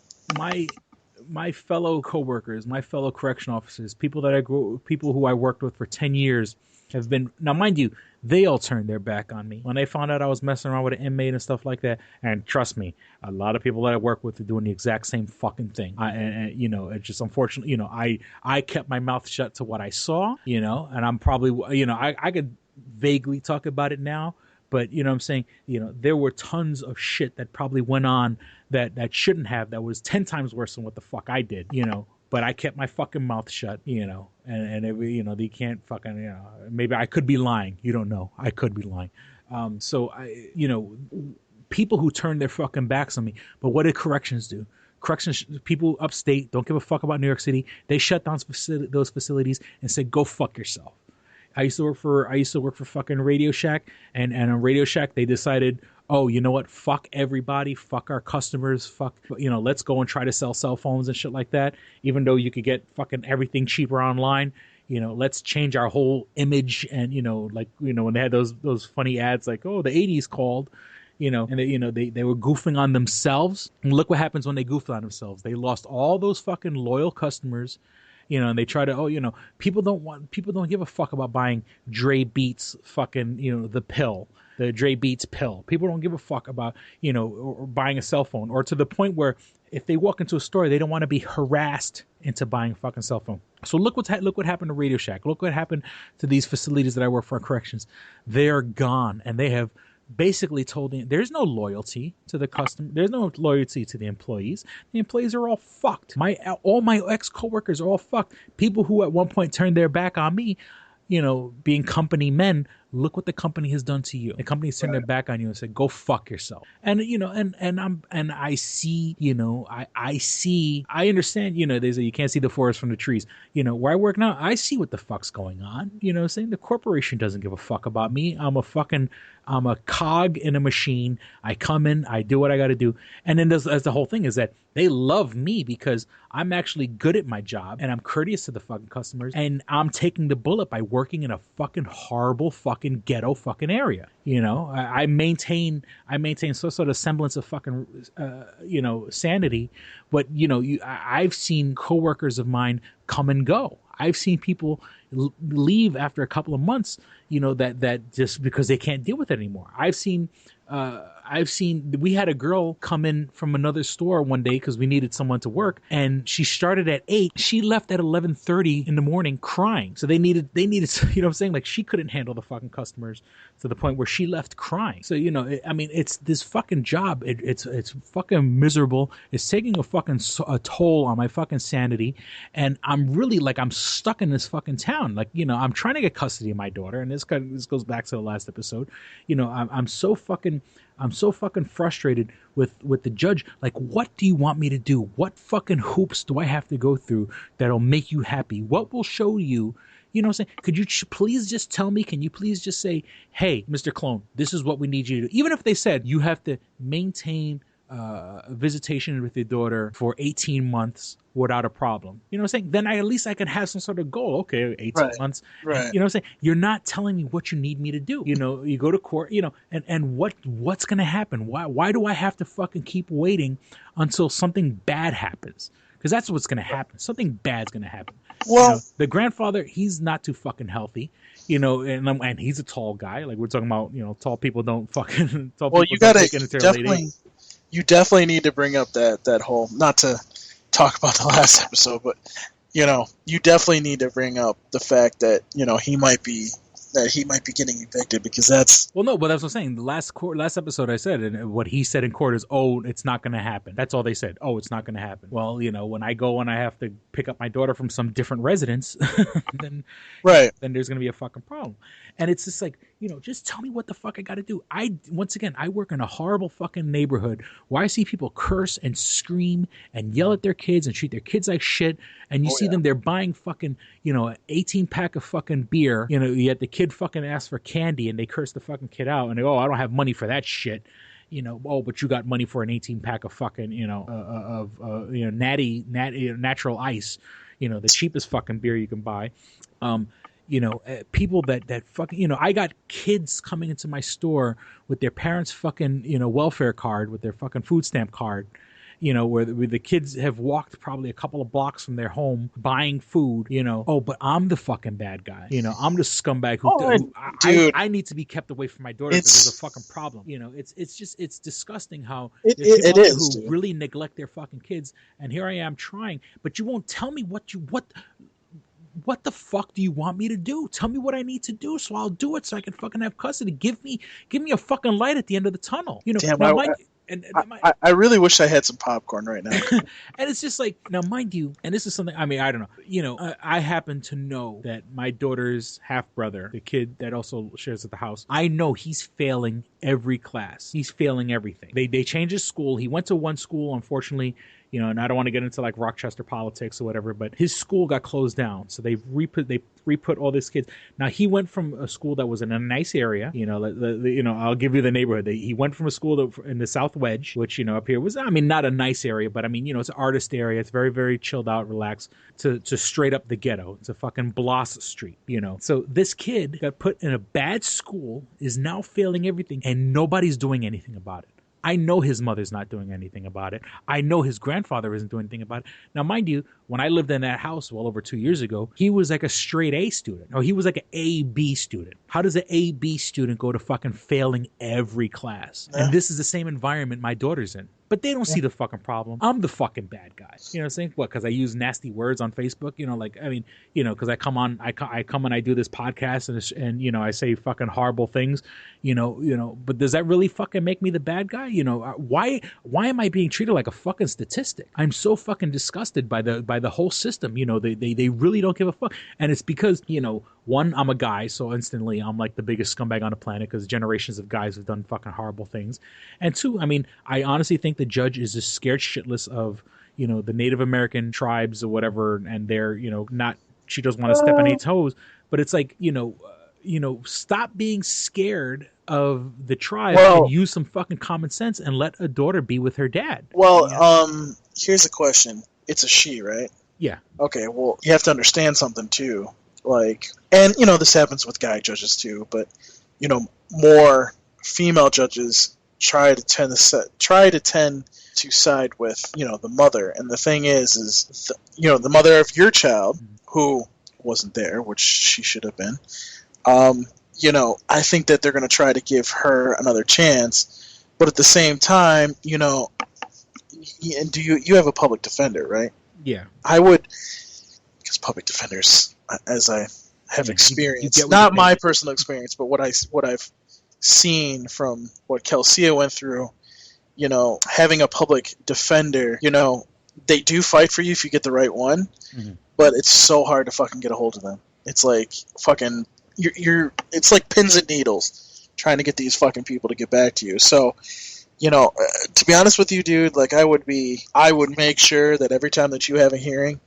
fellow coworkers, my fellow correction officers, people who I worked with for 10 years have been, now mind you, they all turned their back on me when they found out I was messing around with an inmate and stuff like that. And trust me, a lot of people that I work with are doing the exact same fucking thing. And you know, it's just unfortunate. You know, I kept my mouth shut to what I saw. You know, and I'm probably, you know, I could vaguely talk about it now, but you know what I'm saying? You know, there were tons of shit that probably went on that shouldn't have, that was 10 times worse than what the fuck I did, you know. But I kept my fucking mouth shut, you know, and it, you know, they can't fucking, you know, maybe I could be lying. You don't know. I could be lying. So I, you know, people who turn their fucking backs on me. But what did corrections do? Corrections people upstate don't give a fuck about New York City. They shut down those facilities and said, "Go fuck yourself." I used to work for fucking Radio Shack, and on Radio Shack they decided, oh, you know what? Fuck everybody. Fuck our customers. Fuck, you know, let's go and try to sell cell phones and shit like that. Even though you could get fucking everything cheaper online, you know, let's change our whole image. And, you know, like, you know, when they had those funny ads like, oh, the 80s called, you know, and they were goofing on themselves. And look what happens when they goof on themselves. They lost all those fucking loyal customers. You know, and they try to, oh, you know, people don't give a fuck about buying Dre Beats fucking, you know, the pill, the Dre Beats pill. People don't give a fuck about, you know, or buying a cell phone, or to the point where if they walk into a store, they don't want to be harassed into buying a fucking cell phone. So look what happened to Radio Shack. Look what happened to these facilities that I work for in corrections. They're gone, and they have basically told me there's no loyalty to the customer. There's no loyalty to the employees. The employees are all fucked. All my ex-coworkers are all fucked. People who at one point turned their back on me, you know, being company men, look what the company has done to you. The company's turned their back on you and said, go fuck yourself. And, I see, I understand, they say you can't see the forest from the trees. Where I work now, I see what the fuck's going on. Saying the corporation doesn't give a fuck about me. I'm a cog in a machine. I come in, I do what I got to do. And then that's the whole thing is that they love me because I'm actually good at my job and I'm courteous to the fucking customers. And I'm taking the bullet by working in a fucking horrible fucking ghetto fucking area. I maintain some sort of semblance of fucking, sanity. But, I've seen coworkers of mine come and go. I've seen people leave after a couple of months, that just because they can't deal with it anymore. I've seen we had a girl come in from another store one day because we needed someone to work, and she started at 8. She left at 11:30 in the morning crying. So they needed, what I'm saying? Like, she couldn't handle the fucking customers to the point where she left crying. So, it's this fucking job. It's fucking miserable. It's taking a toll on my fucking sanity. And I'm really I'm stuck in this fucking town. I'm trying to get custody of my daughter. And this goes back to the last episode. I'm so fucking frustrated with the judge. Like, what do you want me to do? What fucking hoops do I have to go through that'll make you happy? What will show you? What I'm saying? Could you please just tell me? Can you please just say, hey, Mr. Clone, this is what we need you to do? Even if they said you have to maintain visitation with your daughter for 18 months without a problem. What I'm saying? Then at least I can have some sort of goal. Okay, 18 months. Right. What I'm saying? You're not telling me what you need me to do. You go to court, and what's going to happen? Why do I have to fucking keep waiting until something bad happens? Because that's what's going to happen. Something bad's going to happen. Well, the grandfather, he's not too fucking healthy. And he's a tall guy. Like, we're talking about, tall people don't fucking. Tall well, people you gotta definitely. You definitely need to bring up that whole, not to talk about the last episode, but you definitely need to bring up the fact that he might be getting evicted, because that's no, but that's what I'm saying. The last episode I said, and what he said in court is, it's not going to happen. That's all they said. It's not going to happen. Well, when I go and I have to pick up my daughter from some different residence, then there's going to be a fucking problem. And it's just like, just tell me what the fuck I got to do. Once again, I work in a horrible fucking neighborhood where I see people curse and scream and yell at their kids and treat their kids like shit. And you see them, they're buying fucking, an 18 pack of fucking beer. Yet the kid fucking asks for candy and they curse the fucking kid out and they go, I don't have money for that shit. But you got money for an 18 pack of fucking, natty, natural ice, the cheapest fucking beer you can buy. People that fucking, I got kids coming into my store with their parents' fucking, welfare card, with their fucking food stamp card, where the kids have walked probably a couple of blocks from their home buying food, but I'm the fucking bad guy. I'm the scumbag who I need to be kept away from my daughter because there's a fucking problem. It's disgusting how there's people who really neglect their fucking kids. And here I am trying, but you won't tell me what the fuck do you want me to do? Tell me what I need to do so I'll do it so I can fucking have custody. Give me a fucking light at the end of the tunnel. Damn, I really wish I had some popcorn right now. And it's just like, now mind you, and this is something, I don't know, I happen to know that my daughter's half-brother, the kid that also shares at the house, I know he's failing every class. He's failing everything. They changed his school. He went to one school, unfortunately, and I don't want to get into like Rochester politics or whatever, but his school got closed down. So they re-put all these kids. Now he went from a school that was in a nice area, I'll give you the neighborhood. He went from a school in the South Wedge, which, up here was, not a nice area, but it's an artist area. It's very, very chilled out, relaxed, to straight up the ghetto. It's a fucking Bloss Street, So this kid got put in a bad school, is now failing everything, and nobody's doing anything about it. I know his mother's not doing anything about it. I know his grandfather isn't doing anything about it. Now, mind you, when I lived in that house well over 2 years ago, he was like a straight A student. Or he was like an A-B student. How does an A-B student go to fucking failing every class? Yeah. And this is the same environment my daughter's in. but they don't see the fucking problem. I'm the fucking bad guy. You know what I'm saying? What? Because I use nasty words on Facebook. You know, like I mean, you know, because I come on, I come and I do this podcast and you know I say fucking horrible things. You know. But does that really fucking make me the bad guy? You know, why am I being treated like a fucking statistic? I'm so fucking disgusted by the whole system. You know, they really don't give a fuck, and it's because you know. One, I'm a guy, so instantly I'm like the biggest scumbag on the planet because generations of guys have done fucking horrible things. And two, I mean, I honestly think the judge is just scared shitless of, you know, the Native American tribes or whatever, and they're, you know, not, she doesn't want to step on any toes, but it's like, you know, stop being scared of the tribe and use some fucking common sense and let a daughter be with her dad. Well, here's a question. It's a she, right? Yeah. Okay, well, you have to understand something too. Like, and you know this happens with guy judges too, but you know more female judges try to tend to side with you know the mother, and the thing is you know the mother of your child who wasn't there, which she should have been. You know, I think that they're going to try to give her another chance, but at the same time, you know, and do you have a public defender, right? Yeah, I would, because public defenders, as I have experienced, you not my personal experience, but what I've seen from what Kelsia went through, you know, having a public defender, you know, they do fight for you if you get the right one, but it's so hard to fucking get a hold of them. It's like fucking, it's like pins and needles trying to get these fucking people to get back to you. So, you know, to be honest with you, dude, like I would make sure that every time that you have a hearing,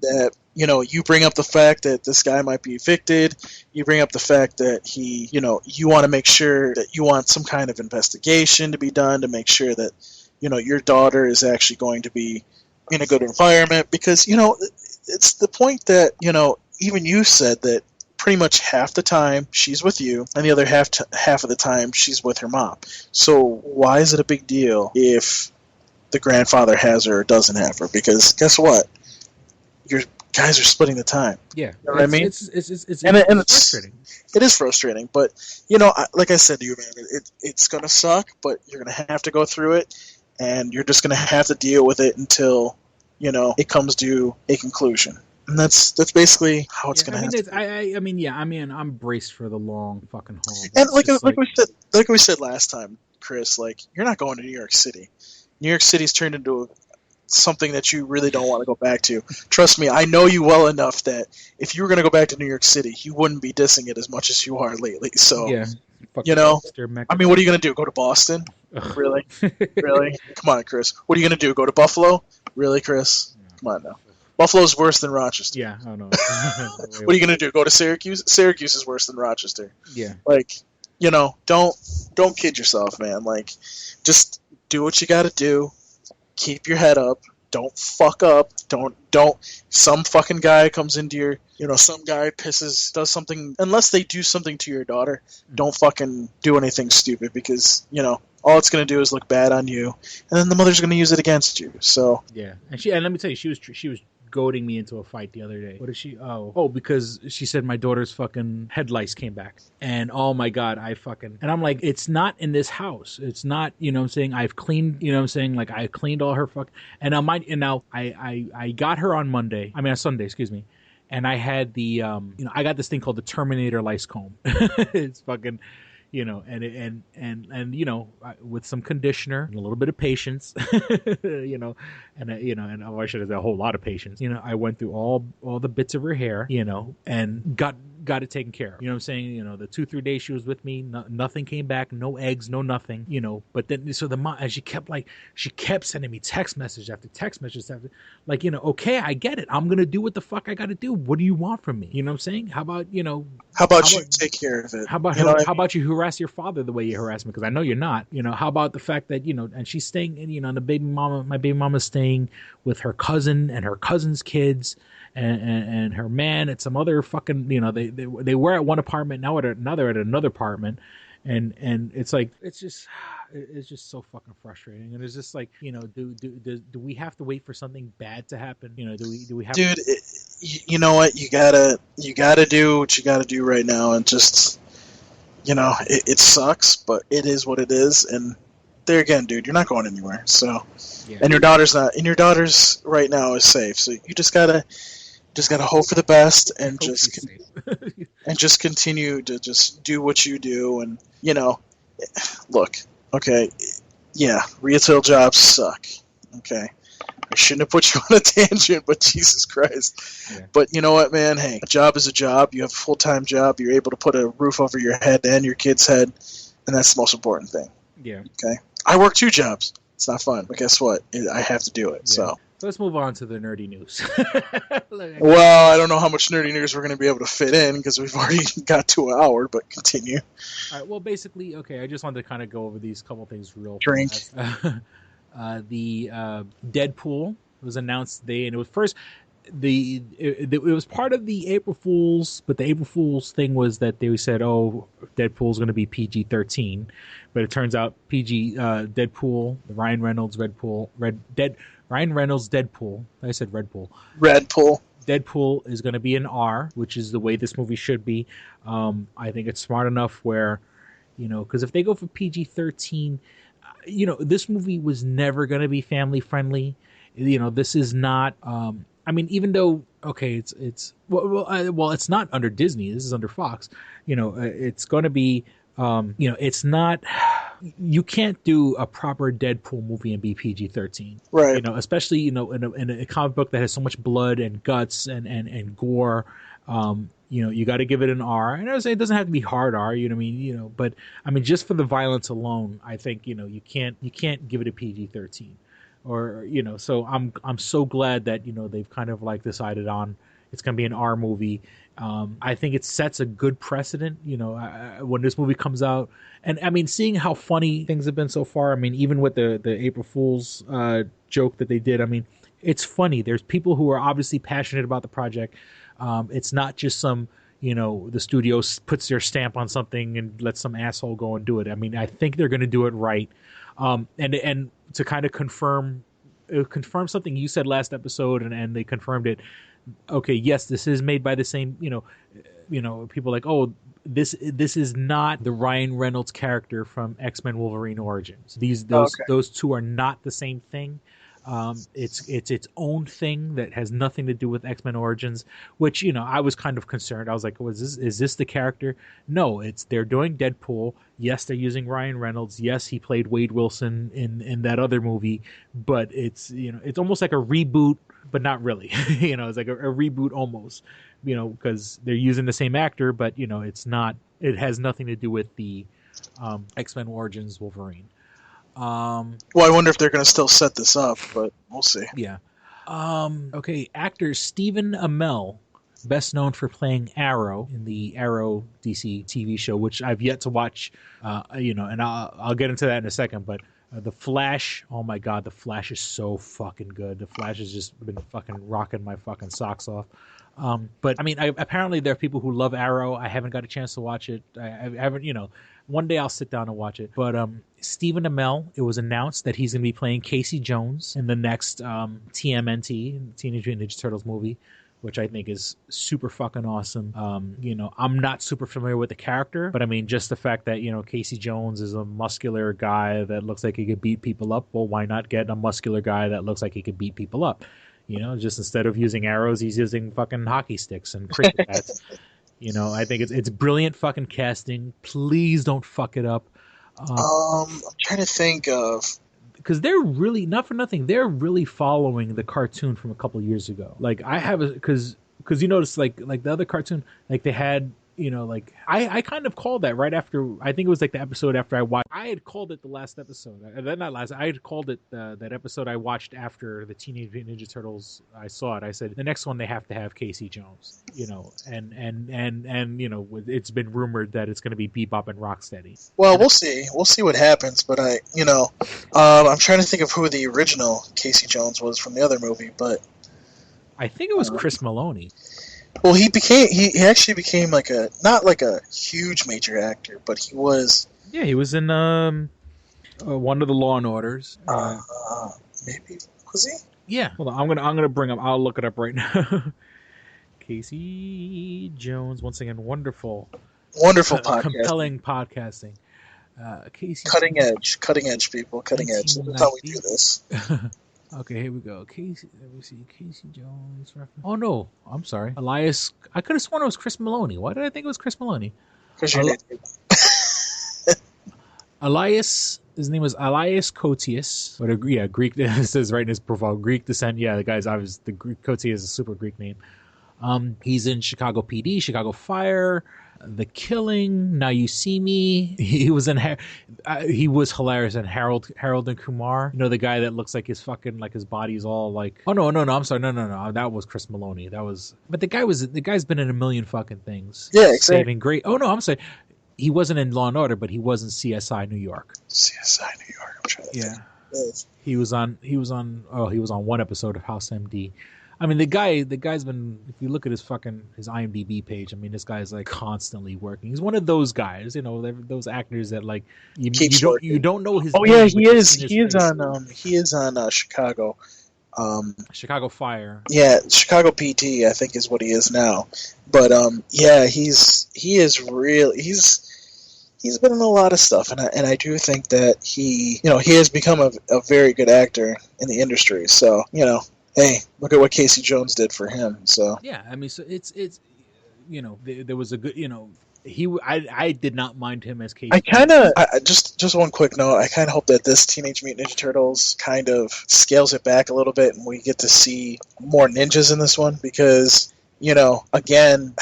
that, you know, you bring up the fact that this guy might be evicted, you bring up the fact that he, you know, you want to make sure that you want some kind of investigation to be done to make sure that, you know, your daughter is actually going to be in a good environment, because, you know, it's the point that, you know, even you said that pretty much half the time she's with you and the other half of the time she's with her mom. So why is it a big deal if the grandfather has her or doesn't have her? Because guess what? Your guys are splitting the time. Yeah, you know what I mean? It's frustrating. It is frustrating, but you know, like I said to you, man, it's gonna suck, but you're gonna have to go through it, and you're just gonna have to deal with it until you know it comes to a conclusion. And that's basically how it's gonna happen. I'm braced for the long fucking haul. And like we said last time, Chris, like you're not going to New York City. New York City's turned into something that you really don't want to go back to. Trust me, I know you well enough that if you were going to go back to New York City, you wouldn't be dissing it as much as you are lately. So, yeah, you know, I mean, what are you going to do? Go to Boston? Really? Really? Come on, Chris. What are you going to do? Go to Buffalo? Really, Chris? Come on now. Buffalo's worse than Rochester. Yeah, I don't know. What are you going to do? Go to Syracuse? Syracuse is worse than Rochester. Yeah. Like, you know, don't kid yourself, man. Like, just do what you got to do. Keep your head up. Don't fuck up. Don't. Some fucking guy comes into your, you know, some guy does something. Unless they do something to your daughter, don't fucking do anything stupid, because you know all it's gonna do is look bad on you, and then the mother's gonna use it against you. So yeah, and let me tell you, she was goading me into a fight the other day. What is she? Oh, because she said my daughter's fucking head lice came back. And oh my God, and I'm like, it's not in this house. It's not, you know what I'm saying? I've cleaned, you know what I'm saying? Like I cleaned all her and I got her on Sunday, excuse me. And I had the, I got this thing called the Terminator lice comb. It's fucking, you know, and you know, with some conditioner and a little bit of patience, you know, and I should have said a whole lot of patience. You know, I went through all the bits of her hair, you know, and got it taken care of. You know what I'm saying? You know, the 2-3 days she was with me, nothing came back, no eggs, no nothing, you know. But then, so the mom, and she kept sending me text message after text message after, like, you know, okay, I get it. I'm going to do what the fuck I got to do. What do you want from me? You know what I'm saying? How about you take care of it? How about you harass your father the way you harass me? Because I know you're not. You know, how about the fact that, you know, and she's staying, you know, my baby mama's staying with her cousin and her cousin's kids. And her man at some other fucking, you know, they were at one apartment, now they're at another apartment, and it's like it's just so fucking frustrating. And it's just like, you know, do we have to wait for something bad to happen? You know, do we have? Dude, you know what? You gotta do what you gotta do right now, and just, you know, it sucks, but it is what it is, and there again, dude, you're not going anywhere. So, Yeah. and your daughter's right now is safe. So you just gotta hope for the best and Hope just she's safe. and just continue to just do what you do. And look, okay, yeah, retail jobs suck. Okay, I shouldn't have put you on a tangent, but Jesus Christ. Yeah. But you know what, man? Hey, a job is a job. You have a full-time job. You're able to put a roof over your head and your kid's head, and that's the most important thing. Yeah. Okay, I work 2 jobs. It's not fun, but guess what? I have to do it. Yeah. So. Let's move on to the nerdy news. Well, I don't know how much nerdy news we're going to be able to fit in because we've already got to an hour, but continue. All right, well, basically, okay, I just wanted to kind of go over these couple things real Drink. fast. The Deadpool was announced today, and it was first it was part of the April Fools, but the April Fools thing was that they said, "Oh, Deadpool's going to be PG-13," but it turns out Deadpool, the Ryan Reynolds Deadpool. I said Redpool. Redpool. Deadpool is going to be an R, which is the way this movie should be. I think it's smart enough where, because if they go for PG-13, this movie was never going to be family friendly. This is not. Even though it's it's not under Disney. This is under Fox. It's going to be. It's not. You can't do a proper Deadpool movie and be PG-13, right? Especially in a comic book that has so much blood and guts and gore. You got to give it an R. And I was saying it doesn't have to be hard R. You know what I mean? But just for the violence alone, I think you can't give it a PG-13, or So I'm so glad that they've kind of like decided on it's going to be an R movie. I think it sets a good precedent, when this movie comes out. And seeing how funny things have been so far, even with the April Fool's joke that they did, it's funny. There's people who are obviously passionate about the project. It's not just some, the studio puts their stamp on something and lets some asshole go and do it. I think they're going to do it right. And to kind of confirm something you said last episode, and they confirmed it. Okay, yes, this is made by the same, people like, oh, this is not the Ryan Reynolds character from X-Men Wolverine Origins. Those two are not the same thing. It's its own thing that has nothing to do with X-Men Origins, which, I was kind of concerned. I was like, is this the character? No, they're doing Deadpool. Yes, they're using Ryan Reynolds. Yes, he played Wade Wilson in that other movie, but it's almost like a reboot, but not really. It's like a reboot almost, because they're using the same actor, but it has nothing to do with the X-Men Origins Wolverine. Well, I wonder if they're going to still set this up, but we'll see. Yeah. Okay, actor Stephen Amell, best known for playing Arrow in the Arrow DC TV show, which I've yet to watch, and I'll get into that in a second, but The Flash, oh my God, The Flash is so fucking good. The Flash has just been fucking rocking my fucking socks off. But apparently there are people who love Arrow. I haven't got a chance to watch it. I haven't, one day I'll sit down and watch it. But Stephen Amell, it was announced that he's going to be playing Casey Jones in the next TMNT, Teenage Mutant Ninja Turtles movie, which I think is super fucking awesome. I'm not super familiar with the character, but just the fact that, Casey Jones is a muscular guy that looks like he could beat people up. Well, why not get a muscular guy that looks like he could beat people up? Just instead of using arrows, he's using fucking hockey sticks and cricket bats. I think it's brilliant fucking casting. Please don't fuck it up. I'm trying to think of, because they're really, not for nothing, they're really following the cartoon from a couple of years ago. Like I have, because you notice like the other cartoon, like they had, I kind of called that right after, I think it was like the episode after I watched, I had called it the last episode. I had called it that episode I watched after the Teenage Mutant Ninja Turtles. I saw it. I said, the next one they have to have Casey Jones, and it's been rumored that it's going to be Bebop and Rocksteady. Well, we'll see. We'll see what happens, but I'm trying to think of who the original Casey Jones was from the other movie, but I think it was Chris Maloney. Well, he actually became not like a huge major actor, but he was. Yeah, he was in one of the Law and Orders. Maybe was he? Yeah. Hold on, I'm gonna bring up. I'll look it up right now. Casey Jones, once again, wonderful podcast, compelling podcasting. Casey. Cutting edge, people, cutting edge. That's how we do this. Okay, here we go. Casey. Let me see. Casey Jones reference. Oh no, I'm sorry. Elias. I could have sworn it was Chris Maloney. Why did I think it was Chris Maloney? Because you're an idiot. Elias. His name was Elias Koteas. What Greek. It says right in his profile, Greek descent. Yeah, the guy's obviously the Greek. Koteas is a super Greek name. He's in Chicago PD, Chicago Fire, The Killing, Now You See Me. He was in. He was hilarious in Harold and Kumar. You know, the guy that looks like his fucking like his body's all like. Oh no! I'm sorry. No. That was Chris Maloney. That was. But the guy's been in a million fucking things. Yeah, exactly. Saving Grace. Oh no! I'm sorry. He wasn't in Law and Order, but he was in CSI New York. CSI New York. I'm trying to think. Yes. He was on one episode of House MD. I mean, the guy's been. If you look at his IMDb page, I mean, this guy's like constantly working. He's one of those guys, you know, those actors that like you don't know his. Oh name, yeah, he is on Chicago. Chicago Fire. Yeah, Chicago PT, I think, is what he is now. But yeah, he's been in a lot of stuff, and I do think that he has become a very good actor in the industry. So hey, look at what Casey Jones did for him. So yeah, I mean, so it's there was a good I did not mind him as Casey. Just one quick note. I kind of hope that this Teenage Mutant Ninja Turtles kind of scales it back a little bit, and we get to see more ninjas in this one because again,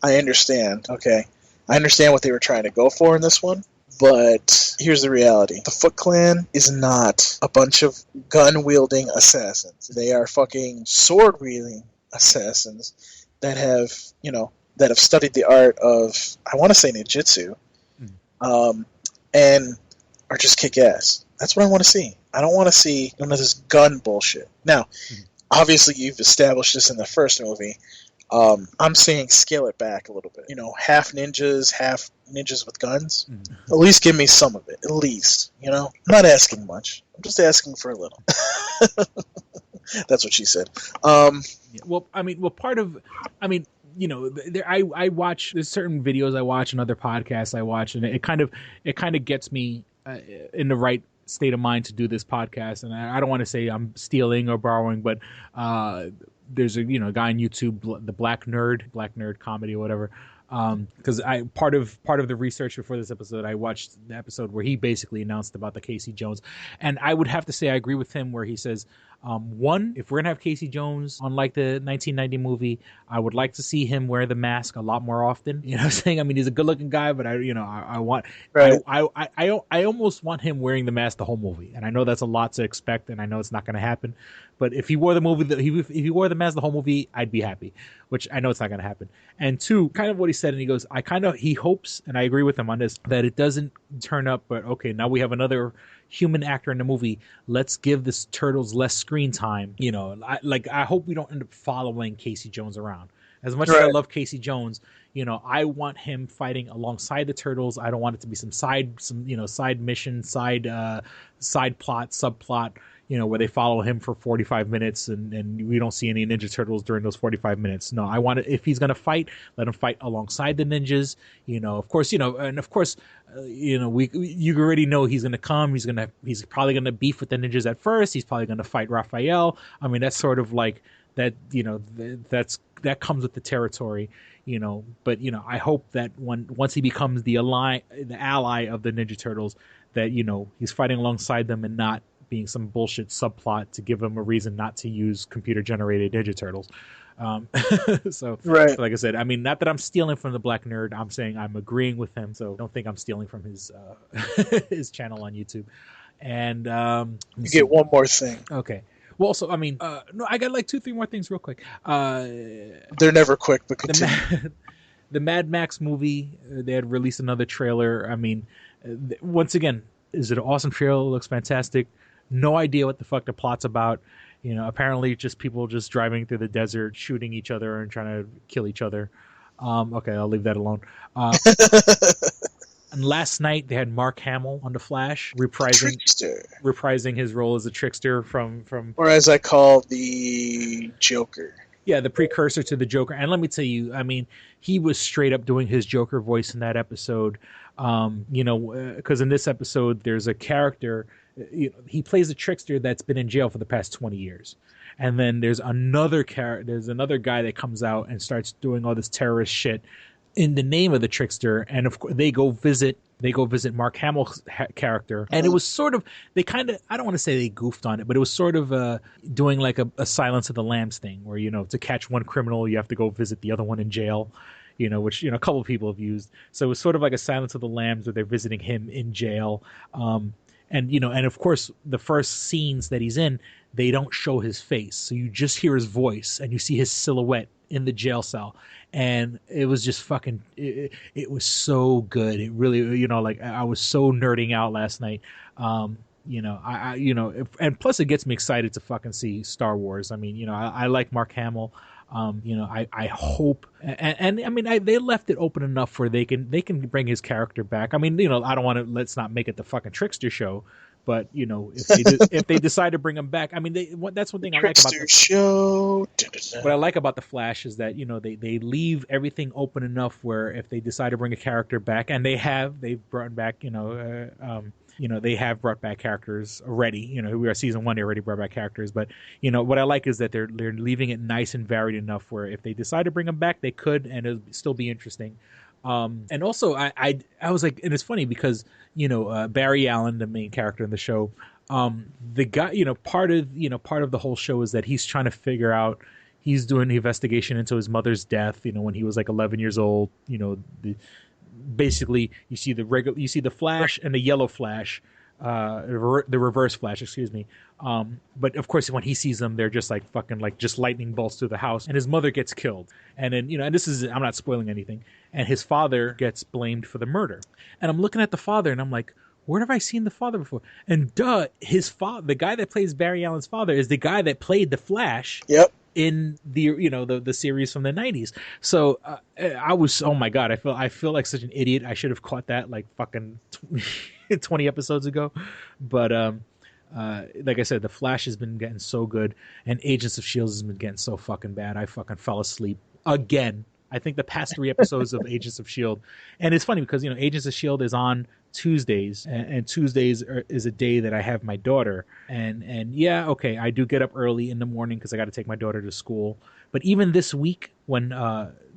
I understand. Okay, I understand what they were trying to go for in this one. But here's the reality. The Foot Clan is not a bunch of gun-wielding assassins. They are fucking sword-wielding assassins that have studied the art of, I want to say ninjutsu, and are just kick-ass. That's what I want to see. I don't want to see none of this gun bullshit. Now, obviously you've established this in the first movie. I'm saying scale it back a little bit. Half ninjas with guns. At least give me some of it. At least, I'm not asking much. I'm just asking for a little. That's what she said. I watch. There's certain videos I watch and other podcasts I watch, and it kind of gets me in the right state of mind to do this podcast. And I don't want to say I'm stealing or borrowing, but there's a guy on YouTube, the Black Nerd Comedy or whatever. Because part of the research before this episode, I watched the episode where he basically announced about the Casey Jones, and I would have to say I agree with him where he says, one, if we're gonna have Casey Jones on like the 1990 movie, I would like to see him wear the mask a lot more often. You know what I'm saying? I mean, he's a good-looking guy, but I want, right. I almost want him wearing the mask the whole movie, and I know that's a lot to expect, and I know it's not going to happen. But if he wore if he wore the mask the whole movie, I'd be happy. Which I know it's not going to happen. And two, kind of what he said, and he goes, he hopes, and I agree with him on this, that it doesn't turn up. But okay, now we have another human actor in the movie. Let's give this Turtles less screen time. I hope we don't end up following Casey Jones around. As much as I love Casey Jones, I want him fighting alongside the Turtles. I don't want it to be some side mission, side plot, subplot, where they follow him for 45 minutes and we don't see any Ninja Turtles during those 45 minutes. No, I want it. If he's going to fight, let him fight alongside the ninjas, of course, you already know he's going to come. He's probably going to beef with the ninjas at first. He's probably going to fight Raphael. I mean, that's sort of like that, that comes with the territory, but I hope that once he becomes the ally of the Ninja Turtles, that, he's fighting alongside them and not being some bullshit subplot to give him a reason not to use computer-generated Ninja Turtles. So like I said, I mean, not that I'm stealing from the Black Nerd. I'm saying I'm agreeing with him. So don't think I'm stealing from his his channel on YouTube. And you get one more thing. Okay. Well, so I mean, no, I got like 2-3 more things real quick. They're never quick, but continue. The Mad Max movie, they had released another trailer. I mean, once again, is it an awesome trailer? It looks fantastic. No idea what the fuck the plot's about. Apparently just people just driving through the desert, shooting each other and trying to kill each other. Okay, I'll leave that alone. And last night they had Mark Hamill on The Flash reprising his role as a trickster from or as I call the Joker. Yeah, the precursor to the Joker. And let me tell you, I mean, he was straight up doing his Joker voice in that episode. Because in this episode, there's a character, he plays a trickster that's been in jail for the past 20 years. And then there's another guy that comes out and starts doing all this terrorist shit in the name of the trickster. And of course, they go visit Mark Hamill's character. And it was sort of, I don't want to say they goofed on it, but it was sort of doing like a Silence of the Lambs thing where, to catch one criminal, you have to go visit the other one in jail, which, a couple of people have used. So it was sort of like a Silence of the Lambs where they're visiting him in jail. And of course, the first scenes that he's in, they don't show his face. So you just hear his voice and you see his silhouette in the jail cell. And it was just fucking, it was so good. It really, I was so nerding out last night. And plus it gets me excited to fucking see Star Wars. I mean, I like Mark Hamill. I hope, and I mean, they left it open enough where they can bring his character back. I mean, I don't want to, let's not make it the fucking trickster show, but if they decide to bring him back, I mean, that's one thing I like about the show. What I like about the Flash is that they leave everything open enough where if they decide to bring a character back, and they've brought back they have brought back characters already. We are season 1, they already brought back characters. But what I like is that they're leaving it nice and varied enough where if they decide to bring them back, they could, and it'll still be interesting. And also, I was like, and it's funny because Barry Allen, the main character in the show, the guy, part of the whole show is that he's trying to figure out. He's doing the investigation into his mother's death. When he was like 11 years old. Basically, you see the Flash and the Yellow Flash, the Reverse Flash, excuse me. But of course, when he sees them, they're just like fucking like just lightning bolts through the house, and his mother gets killed. And then and this is, I'm not spoiling anything. And his father gets blamed for the murder. And I'm looking at the father, and I'm like, where have I seen the father before? And his father, the guy that plays Barry Allen's father, is the guy that played the Flash. Yep. In the the series from the 90s. So I was, oh my god, I feel like such an idiot. I should have caught that like fucking 20 episodes ago. But like I said, the Flash has been getting so good, and Agents of S.H.I.E.L.D. has been getting so fucking bad. I fucking fell asleep again. I think the past 3 episodes of Agents of S.H.I.E.L.D. And it's funny because Agents of S.H.I.E.L.D. is on Tuesdays, and Tuesdays is a day that I have my daughter, and yeah, okay, I do get up early in the morning because I got to take my daughter to school. But even this week, when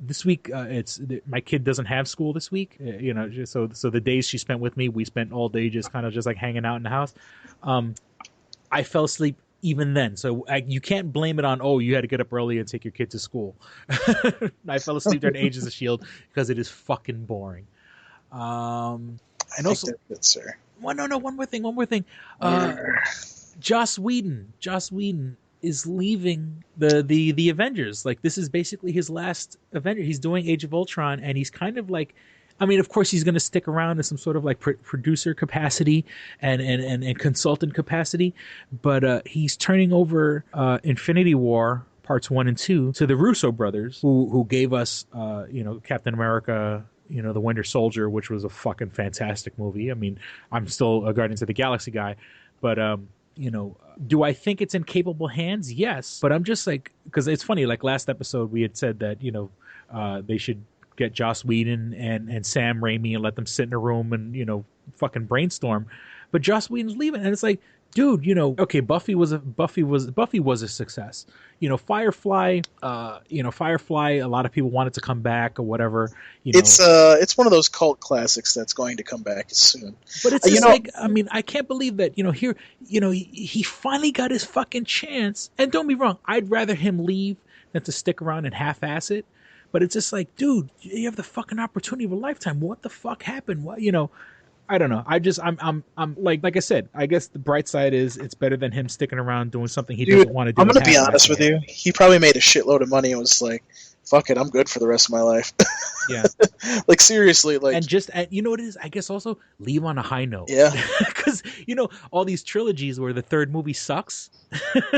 it's my kid doesn't have school this week, so the days she spent with me, we spent all day just kind of just like hanging out in the house. I fell asleep even then, so you can't blame it on, oh, you had to get up early and take your kid to school. I fell asleep during Agents of S.H.I.E.L.D. because it is fucking boring. And also, good, sir. One more thing. Joss Whedon is leaving the Avengers. Like, this is basically his last Avenger. He's doing Age of Ultron, and he's kind of like, I mean, of course, he's going to stick around in some sort of like producer capacity and consultant capacity, but he's turning over Infinity War parts 1 and 2 to the Russo brothers, who gave us Captain America, the Winter Soldier, which was a fucking fantastic movie. I mean, I'm still a Guardians of the Galaxy guy, but do I think it's in capable hands? Yes, but I'm just like, because it's funny, like last episode we had said that they should get Joss Whedon and Sam Raimi and let them sit in a room and fucking brainstorm, but Joss Whedon's leaving, and it's like, dude, okay, Buffy was a success. Firefly, Firefly, a lot of people wanted to come back or whatever. It's one of those cult classics that's going to come back soon. But it's just like, I mean, I can't believe that, here, he finally got his fucking chance. And don't be wrong, I'd rather him leave than to stick around and half-ass it. But it's just like, dude, you have the fucking opportunity of a lifetime. What the fuck happened? What, I don't know. I'm like I said, I guess the bright side is it's better than him sticking around doing something he doesn't want to do. I'm going to be honest with you. He probably made a shitload of money and was like, fuck it, I'm good for the rest of my life. Yeah. Like, seriously. Like, and just, you know what it is? I guess also leave on a high note. Yeah. Because, all these trilogies where the third movie sucks.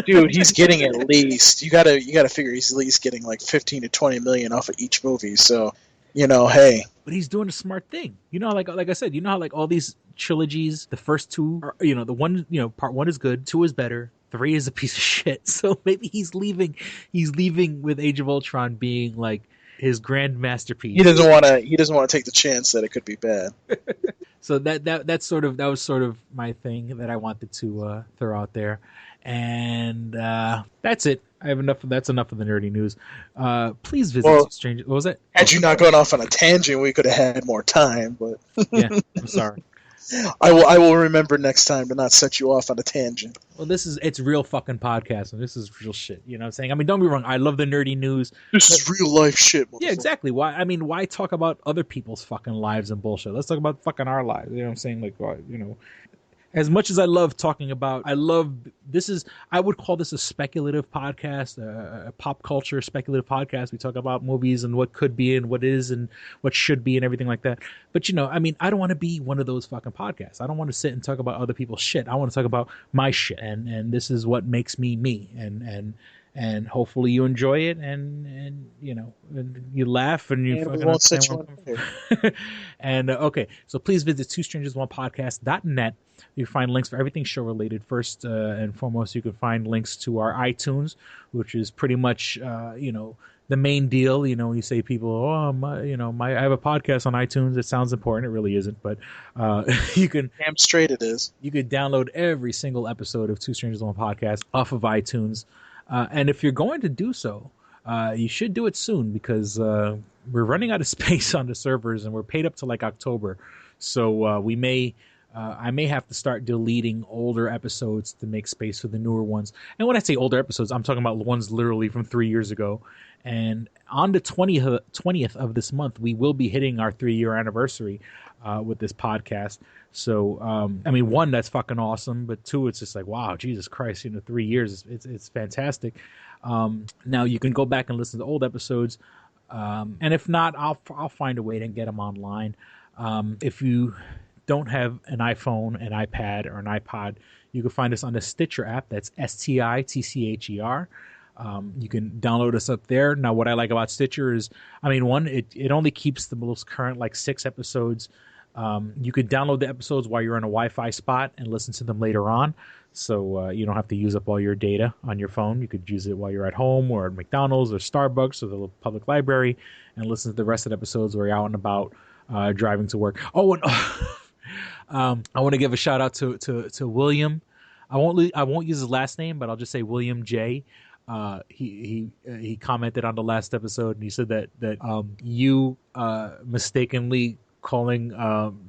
Dude, he's getting at least, you gotta figure he's at least getting like 15 to 20 million off of each movie. So, hey. But he's doing a smart thing. Like I said, how like all these trilogies, the first 2 are, the one, part 1 is good, 2 is better, 3 is a piece of shit. So maybe he's leaving with Age of Ultron being like his grand masterpiece. He doesn't want to take the chance that it could be bad. So that was sort of my thing that I wanted to throw out there, and that's it. I have enough. That's enough of the nerdy news. Please visit Strange. What was it? Had you not gone off on a tangent, we could have had more time. But Yeah, I'm sorry. I will remember next time to not set you off on a tangent. Well, it's real fucking podcast, and this is real shit. You know what I'm saying? I mean, don't be wrong. I love the nerdy news. This is real life shit. Yeah, exactly. Why talk about other people's fucking lives and bullshit? Let's talk about fucking our lives. You know what I'm saying? Like, you know, as much as I love talking about, I would call this a speculative podcast, a pop culture speculative podcast. We talk about movies and what could be and what is and what should be and everything like that. But, you know, I mean, I don't want to be one of those fucking podcasts. I don't want to sit and talk about other people's shit. I want to talk about my shit. And this is what makes me me. And hopefully you enjoy it and you know, and you laugh and you fucking won't set you on. And okay, so please visit twostrangersonePodcast.net. You can find links for everything show related. First and foremost, you can find links to our iTunes, which is pretty much you know, the main deal. You know, when you say people, I have a podcast on iTunes. It sounds important. It really isn't, but you can Damn straight it is. You could download every single episode of Two Strangers on Podcast off of iTunes. And if you're going to do so, you should do it soon because we're running out of space on the servers and we're paid up to like October. So I may have to start deleting older episodes to make space for the newer ones. And when I say older episodes, I'm talking about ones literally from 3 years ago. And on the 20th of this month, we will be hitting our 3-year anniversary with this podcast. So, I mean, one, that's fucking awesome. But two, it's just like, wow, Jesus Christ, 3 years, it's fantastic. Now, you can go back and listen to old episodes. And if not, I'll find a way to get them online. If you don't have an iPhone, an iPad, or an iPod, you can find us on the Stitcher app. That's STITCHER. You can download us up there. Now, what I like about Stitcher is, I mean, one, it only keeps the most current, like 6 episodes. You could download the episodes while you're in a Wi-Fi spot and listen to them later on. So you don't have to use up all your data on your phone. You could use it while you're at home or at McDonald's or Starbucks or the public library and listen to the rest of the episodes where you're out and about driving to work. Oh, and I want to give a shout out to William. I won't use his last name, but I'll just say William J. He commented on the last episode and he said that you mistakenly calling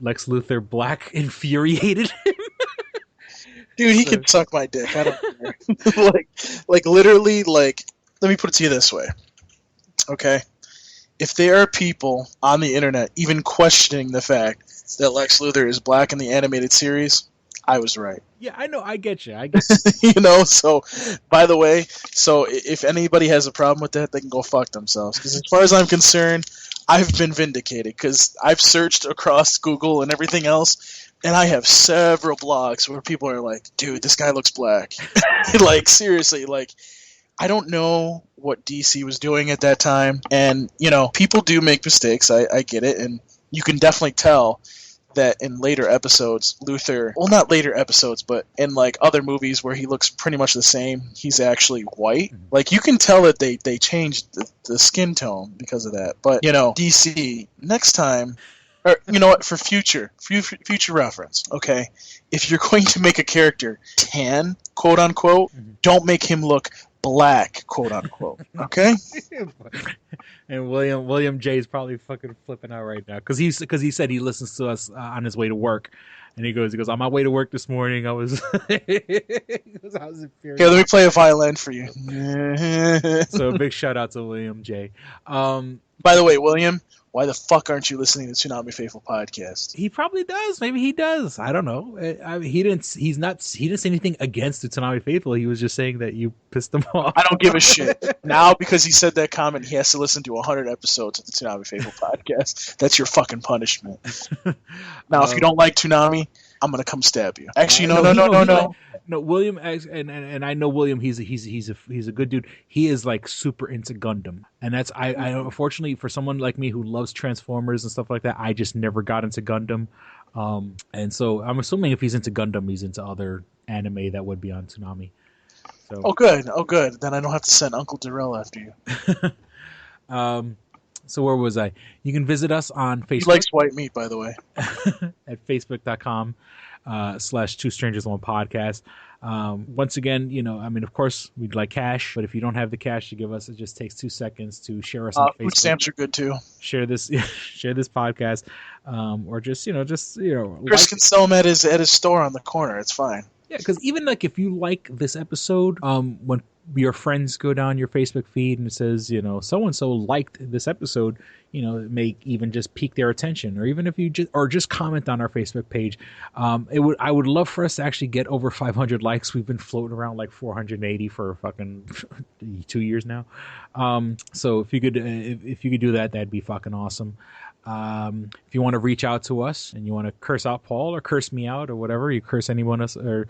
Lex Luthor black infuriated him. Dude, he can suck my dick. I don't care. like literally, like, let me put it to you this way. Okay? If there are people on the internet even questioning the fact that Lex Luthor is black in the animated series, I was right. Yeah, I know. I get you. So, by the way, so if anybody has a problem with that, they can go fuck themselves. Because as far as I'm concerned, I've been vindicated. Because I've searched across Google and everything else, and I have several blogs where people are like, dude, this guy looks black. Like, seriously, like, I don't know what DC was doing at that time. And, people do make mistakes. I get it. And you can definitely tell that in later episodes, Luthor, well, not later episodes, but in like other movies where he looks pretty much the same, he's actually white. Like, you can tell that they changed the skin tone because of that. But, DC, next time, or you know what, for future reference, okay, if you're going to make a character tan, quote unquote, don't make him look black, quote unquote. Okay. And William J is probably fucking flipping out right now because he said he listens to us on his way to work, and he goes on my way to work this morning. I was infuriated. Okay, let me play a violin for you. So a big shout out to William J. By the way, William, why the fuck aren't you listening to Tsunami Faithful podcast? He probably does. Maybe he does. I don't know. He didn't say anything against the Tsunami Faithful. He was just saying that you pissed him off. I don't give a shit. Now, because he said that comment, he has to listen to 100 episodes of the Tsunami Faithful podcast. That's your fucking punishment. Now, if you don't like Tsunami, I'm gonna come stab you. Actually, no. No, William, and I know William. He's a good dude. He is like super into Gundam, and that's I unfortunately for someone like me who loves Transformers and stuff like that, I just never got into Gundam. And so I'm assuming if he's into Gundam, he's into other anime that would be on Tsunami. So Oh, good. Oh, good. Then I don't have to send Uncle Darrell after you. So where was I? You can visit us on He Facebook likes white meat, by the way. at facebook.com/Two Strangers One Podcast. Once again, I mean, of course, we'd like cash, but if you don't have the cash to give us, it just takes 2 seconds to share us on Facebook. Food stamps are good too. Share this podcast, or just Chris like, can sell them at his store on the corner. It's fine. yeah, because even like if you like this episode, when your friends go down your Facebook feed and it says, so and so liked this episode, it may even just pique their attention, or even if you just comment on our Facebook page. I would love for us to actually get over 500 likes. We've been floating around like 480 for fucking 2 years now. So if you could do that, that'd be fucking awesome. If you want to reach out to us and you want to curse out Paul or curse me out or whatever, you curse anyone else or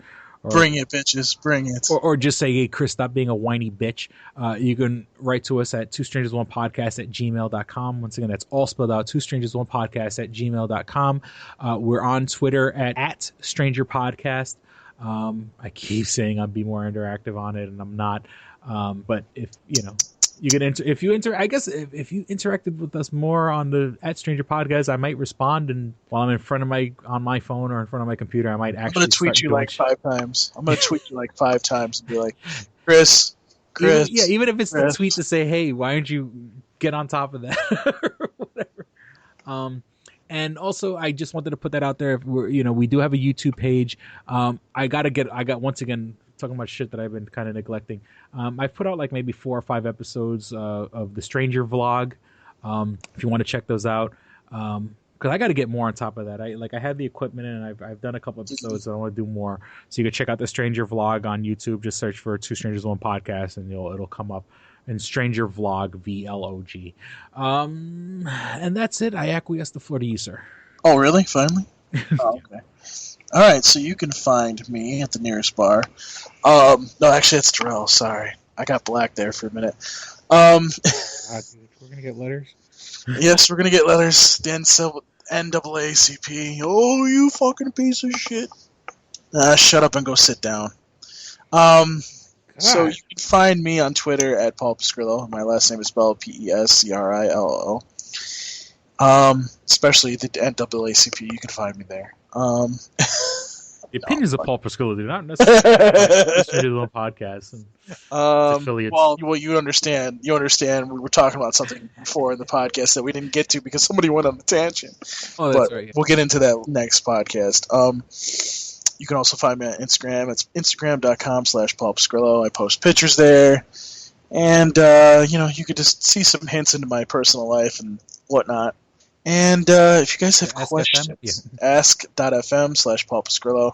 Bring it, bitches. Bring it. Or just say, hey, Chris, stop being a whiny bitch. You can write to us at twostrangersonepodcast@gmail.com. Once again, that's all spelled out, twostrangersonepodcast@gmail.com. We're on Twitter at Stranger Podcast. I keep saying I'll be more interactive on it, and I'm not. But if you can if you interacted with us more on the at Stranger Podcast, I might respond, and while I'm on my phone or in front of my computer, I might actually. I'm gonna tweet you like 5 times. I'm gonna tweet you like 5 times and be like, Chris. Even if it's the tweet to say, hey, why don't you get on top of that or whatever. And also, I just wanted to put that out there. We do have a YouTube page. I got once again. Talking about shit that I've been kind of neglecting. I've put out like maybe 4 or 5 episodes of the Stranger vlog. If you want to check those out, because I got to get more on top of that. I had the equipment and I've done a couple episodes. And I want to do more. So you can check out the Stranger vlog on YouTube. Just search for Two Strangers One Podcast and it'll come up. And Stranger Vlog VLOG. And that's it. I acquiesce the floor to you, sir. Oh, really? Finally? Oh, okay. All right, so you can find me at the nearest bar. No, actually, it's Darrell. Sorry, I got black there for a minute. We're gonna get letters. Yes, we're gonna get letters. The NAACP. Oh, you fucking piece of shit. Shut up and go sit down. So you can find me on Twitter at Paul Pascrillo. My last name is spelled Pescrillo. Especially the NAACP. You can find me there. The opinions of Paul Pascrillo do not necessarily on podcasts and affiliates. Well, you understand. We were talking about something before in the podcast that we didn't get to because somebody went on the tangent. Oh, that's right. We'll get into that next podcast. You can also find me on Instagram. It's instagram.com/Paul Pascrillo. I post pictures there, and you could just see some hints into my personal life and whatnot. And if you guys have questions, ask.fm/Paul Pascrillo.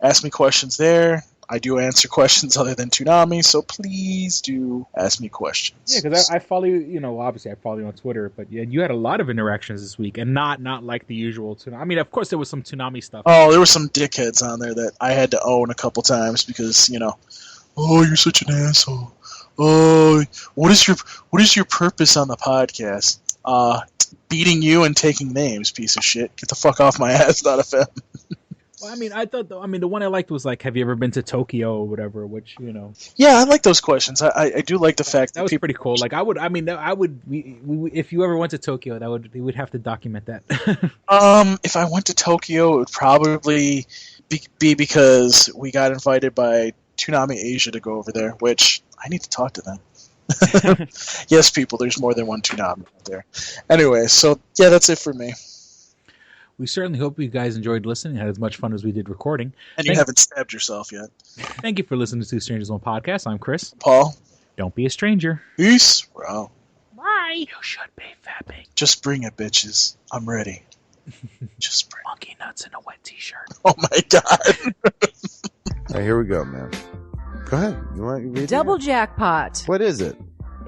Ask me questions there. I do answer questions other than Toonami, so please do ask me questions. Yeah, because I follow you. Obviously I follow you on Twitter, but yeah, you had a lot of interactions this week, and not like the usual Toonami. I mean, of course there was some Toonami stuff. Oh, there were some dickheads on there that I had to own a couple times because oh, you're such an asshole. Oh, what is your purpose on the podcast? Beating you and taking names, piece of shit. Get the fuck off my ass.fm. Well, I mean, the one I liked was like, have you ever been to Tokyo or whatever? Which Yeah, I like those questions. I do like the fact that was pretty cool. Like, if you ever went to Tokyo, we would have to document that. If I went to Tokyo, it would probably be because we got invited by Toonami Asia to go over there, which I need to talk to them. Yes, people, there's more than one Toonami out there. Anyway, so yeah, that's it for me. We certainly hope you guys enjoyed listening, had as much fun as we did recording. And you haven't stabbed yourself yet. Thank you for listening to Two Strangers One Podcast. I'm Chris. Paul. Don't be a stranger. Peace. Wow. Bye. You should be fapping. Just bring it, bitches. I'm ready. Just bring monkey nuts in a wet t-shirt. Oh my god. All right, here we go, man. Go ahead. You want to read Double it? Jackpot. What is it?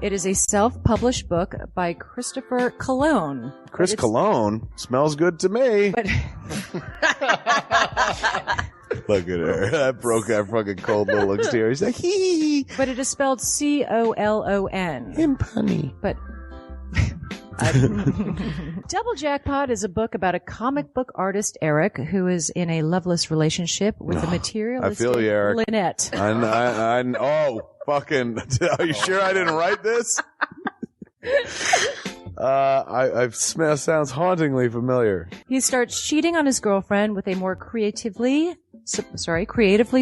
It is a self-published book by Christopher Cologne. Chris Cologne smells good to me. But Look at her. That broke that fucking cold little exterior. He's like, hee. But it is spelled Colon. Him punny. But Double Jackpot is a book about a comic book artist, Eric, who is in a loveless relationship with a materialistic I feel you, Eric. Lynette. Oh, fucking, are you sure I didn't write this? Sounds hauntingly familiar. He starts cheating on his girlfriend with a more creatively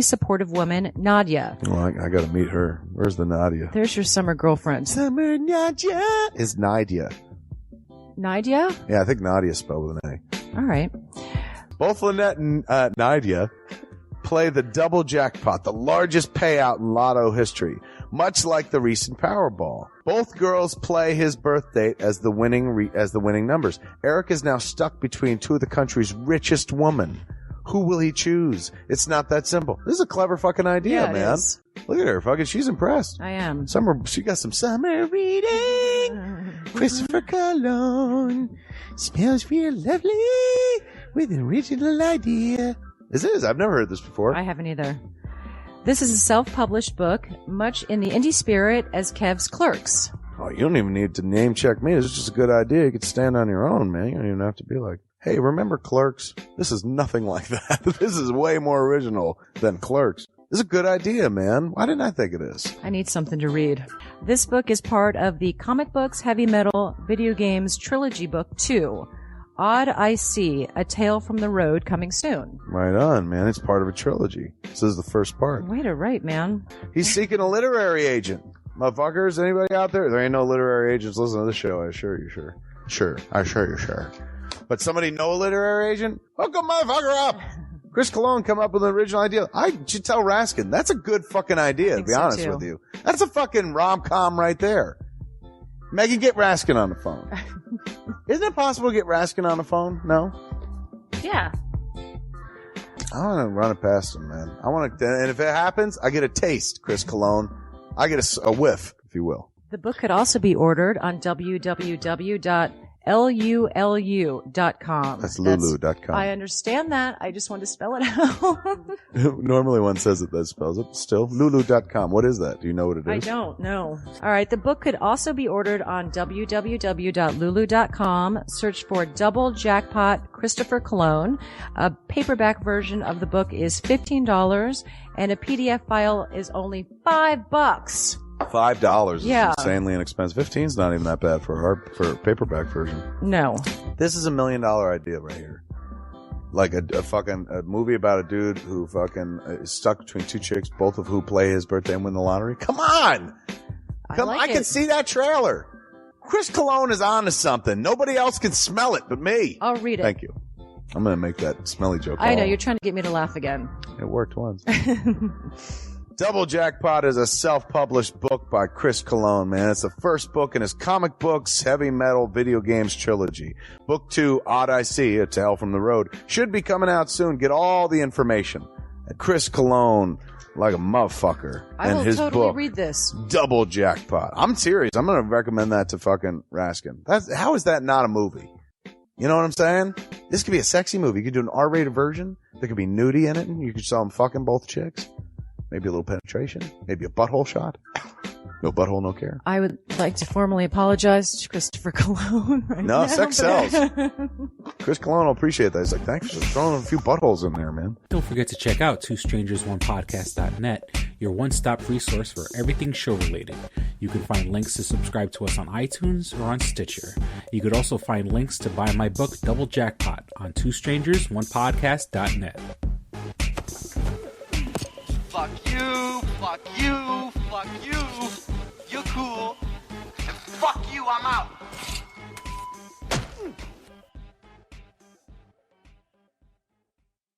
supportive woman, Nadia. Well, I gotta meet her. Where's the Nadia? There's your summer girlfriend. Summer Nadia is Nadia. Nadia? Yeah, I think Nadia spelled with an A. All right. Both Lynette and Nadia play the double jackpot, the largest payout in lotto history, much like the recent Powerball. Both girls play his birth date as the winning numbers. Eric is now stuck between two of the country's richest women. Who will he choose? It's not that simple. This is a clever fucking idea, Yeah, it man. is. Look at her, fucking. She's impressed. I am. She got some summer reading. Christopher Cologne smells real lovely with an original idea. This is. I've never heard this before. I haven't either. This is a self-published book, much in the indie spirit as Kev's Clerks. Oh, you don't even need to name check me. This is just a good idea. You could stand on your own, man. You don't even have to be like, hey, remember Clerks? This is nothing like that. This is way more original than Clerks. This is a good idea, man. Why didn't I think of this? I need something to read. This book is part of the Comic Books, Heavy Metal, Video Games Trilogy Book 2. Odd I See, A Tale from the Road, coming soon. Right on, man. It's part of a trilogy. This is the first part. Way to write, man. He's seeking a literary agent. Motherfuckers, anybody out there? There ain't no literary agents listening to this show, I assure you, sure. Sure. I assure you, sure. But somebody know a literary agent? Hook a motherfucker up! Chris Cologne come up with an original idea. I should tell Raskin. That's a good fucking idea, to be honest with you. That's a fucking rom-com right there. Megan, get Raskin on the phone. Isn't it possible to get Raskin on the phone? No? Yeah. I want to run it past him, man. I want to, and if it happens, I get a taste, Chris Cologne. I get a whiff, if you will. The book could also be ordered on www.lulu.com. That's lulu.com. I understand that. I just want to spell it out. Normally one says it, that spells it. Still, lulu.com. What is that? Do you know what it is? I don't know. All right. The book could also be ordered on www.lulu.com. Search for Double Jackpot Christopher Cologne. A paperback version of the book is $15 and a PDF file is only $5. $5 is Yeah. insanely inexpensive. 15's not even that bad for a paperback version. No. This is $1 million idea right here. Like a movie about a dude who fucking is stuck between two chicks, both of who play his birthday and win the lottery. Come on! I can see that trailer. Chris Cologne is on to something. Nobody else can smell it but me. I'll read it. Thank you. I'm going to make that smelly joke. I know. You're trying to get me to laugh again. It worked once. Double Jackpot is a self-published book by Chris Cologne, man. It's the first book in his Comic Books, Heavy Metal, Video Games trilogy. Book 2, Odd I See, A Tale from the Road, should be coming out soon. Get all the information at Chris Cologne, like a motherfucker. I will his totally book, read this. Double Jackpot. I'm serious. I'm going to recommend that to fucking Raskin. How is that not a movie? You know what I'm saying? This could be a sexy movie. You could do an R-rated version. There could be nudity in it, and you could show them fucking both chicks. Maybe a little penetration. Maybe a butthole shot. No butthole, no care. I would like to formally apologize to Christopher Cologne. No, sex sells. Chris Cologne will appreciate that. He's like, thanks for throwing a few buttholes in there, man. Don't forget to check out twostrangersonepodcast.net, your one-stop resource for everything show-related. You can find links to subscribe to us on iTunes or on Stitcher. You could also find links to buy my book, Double Jackpot, on twostrangersonepodcast.net. Fuck you, fuck you, fuck you. You're cool. And fuck you, I'm out.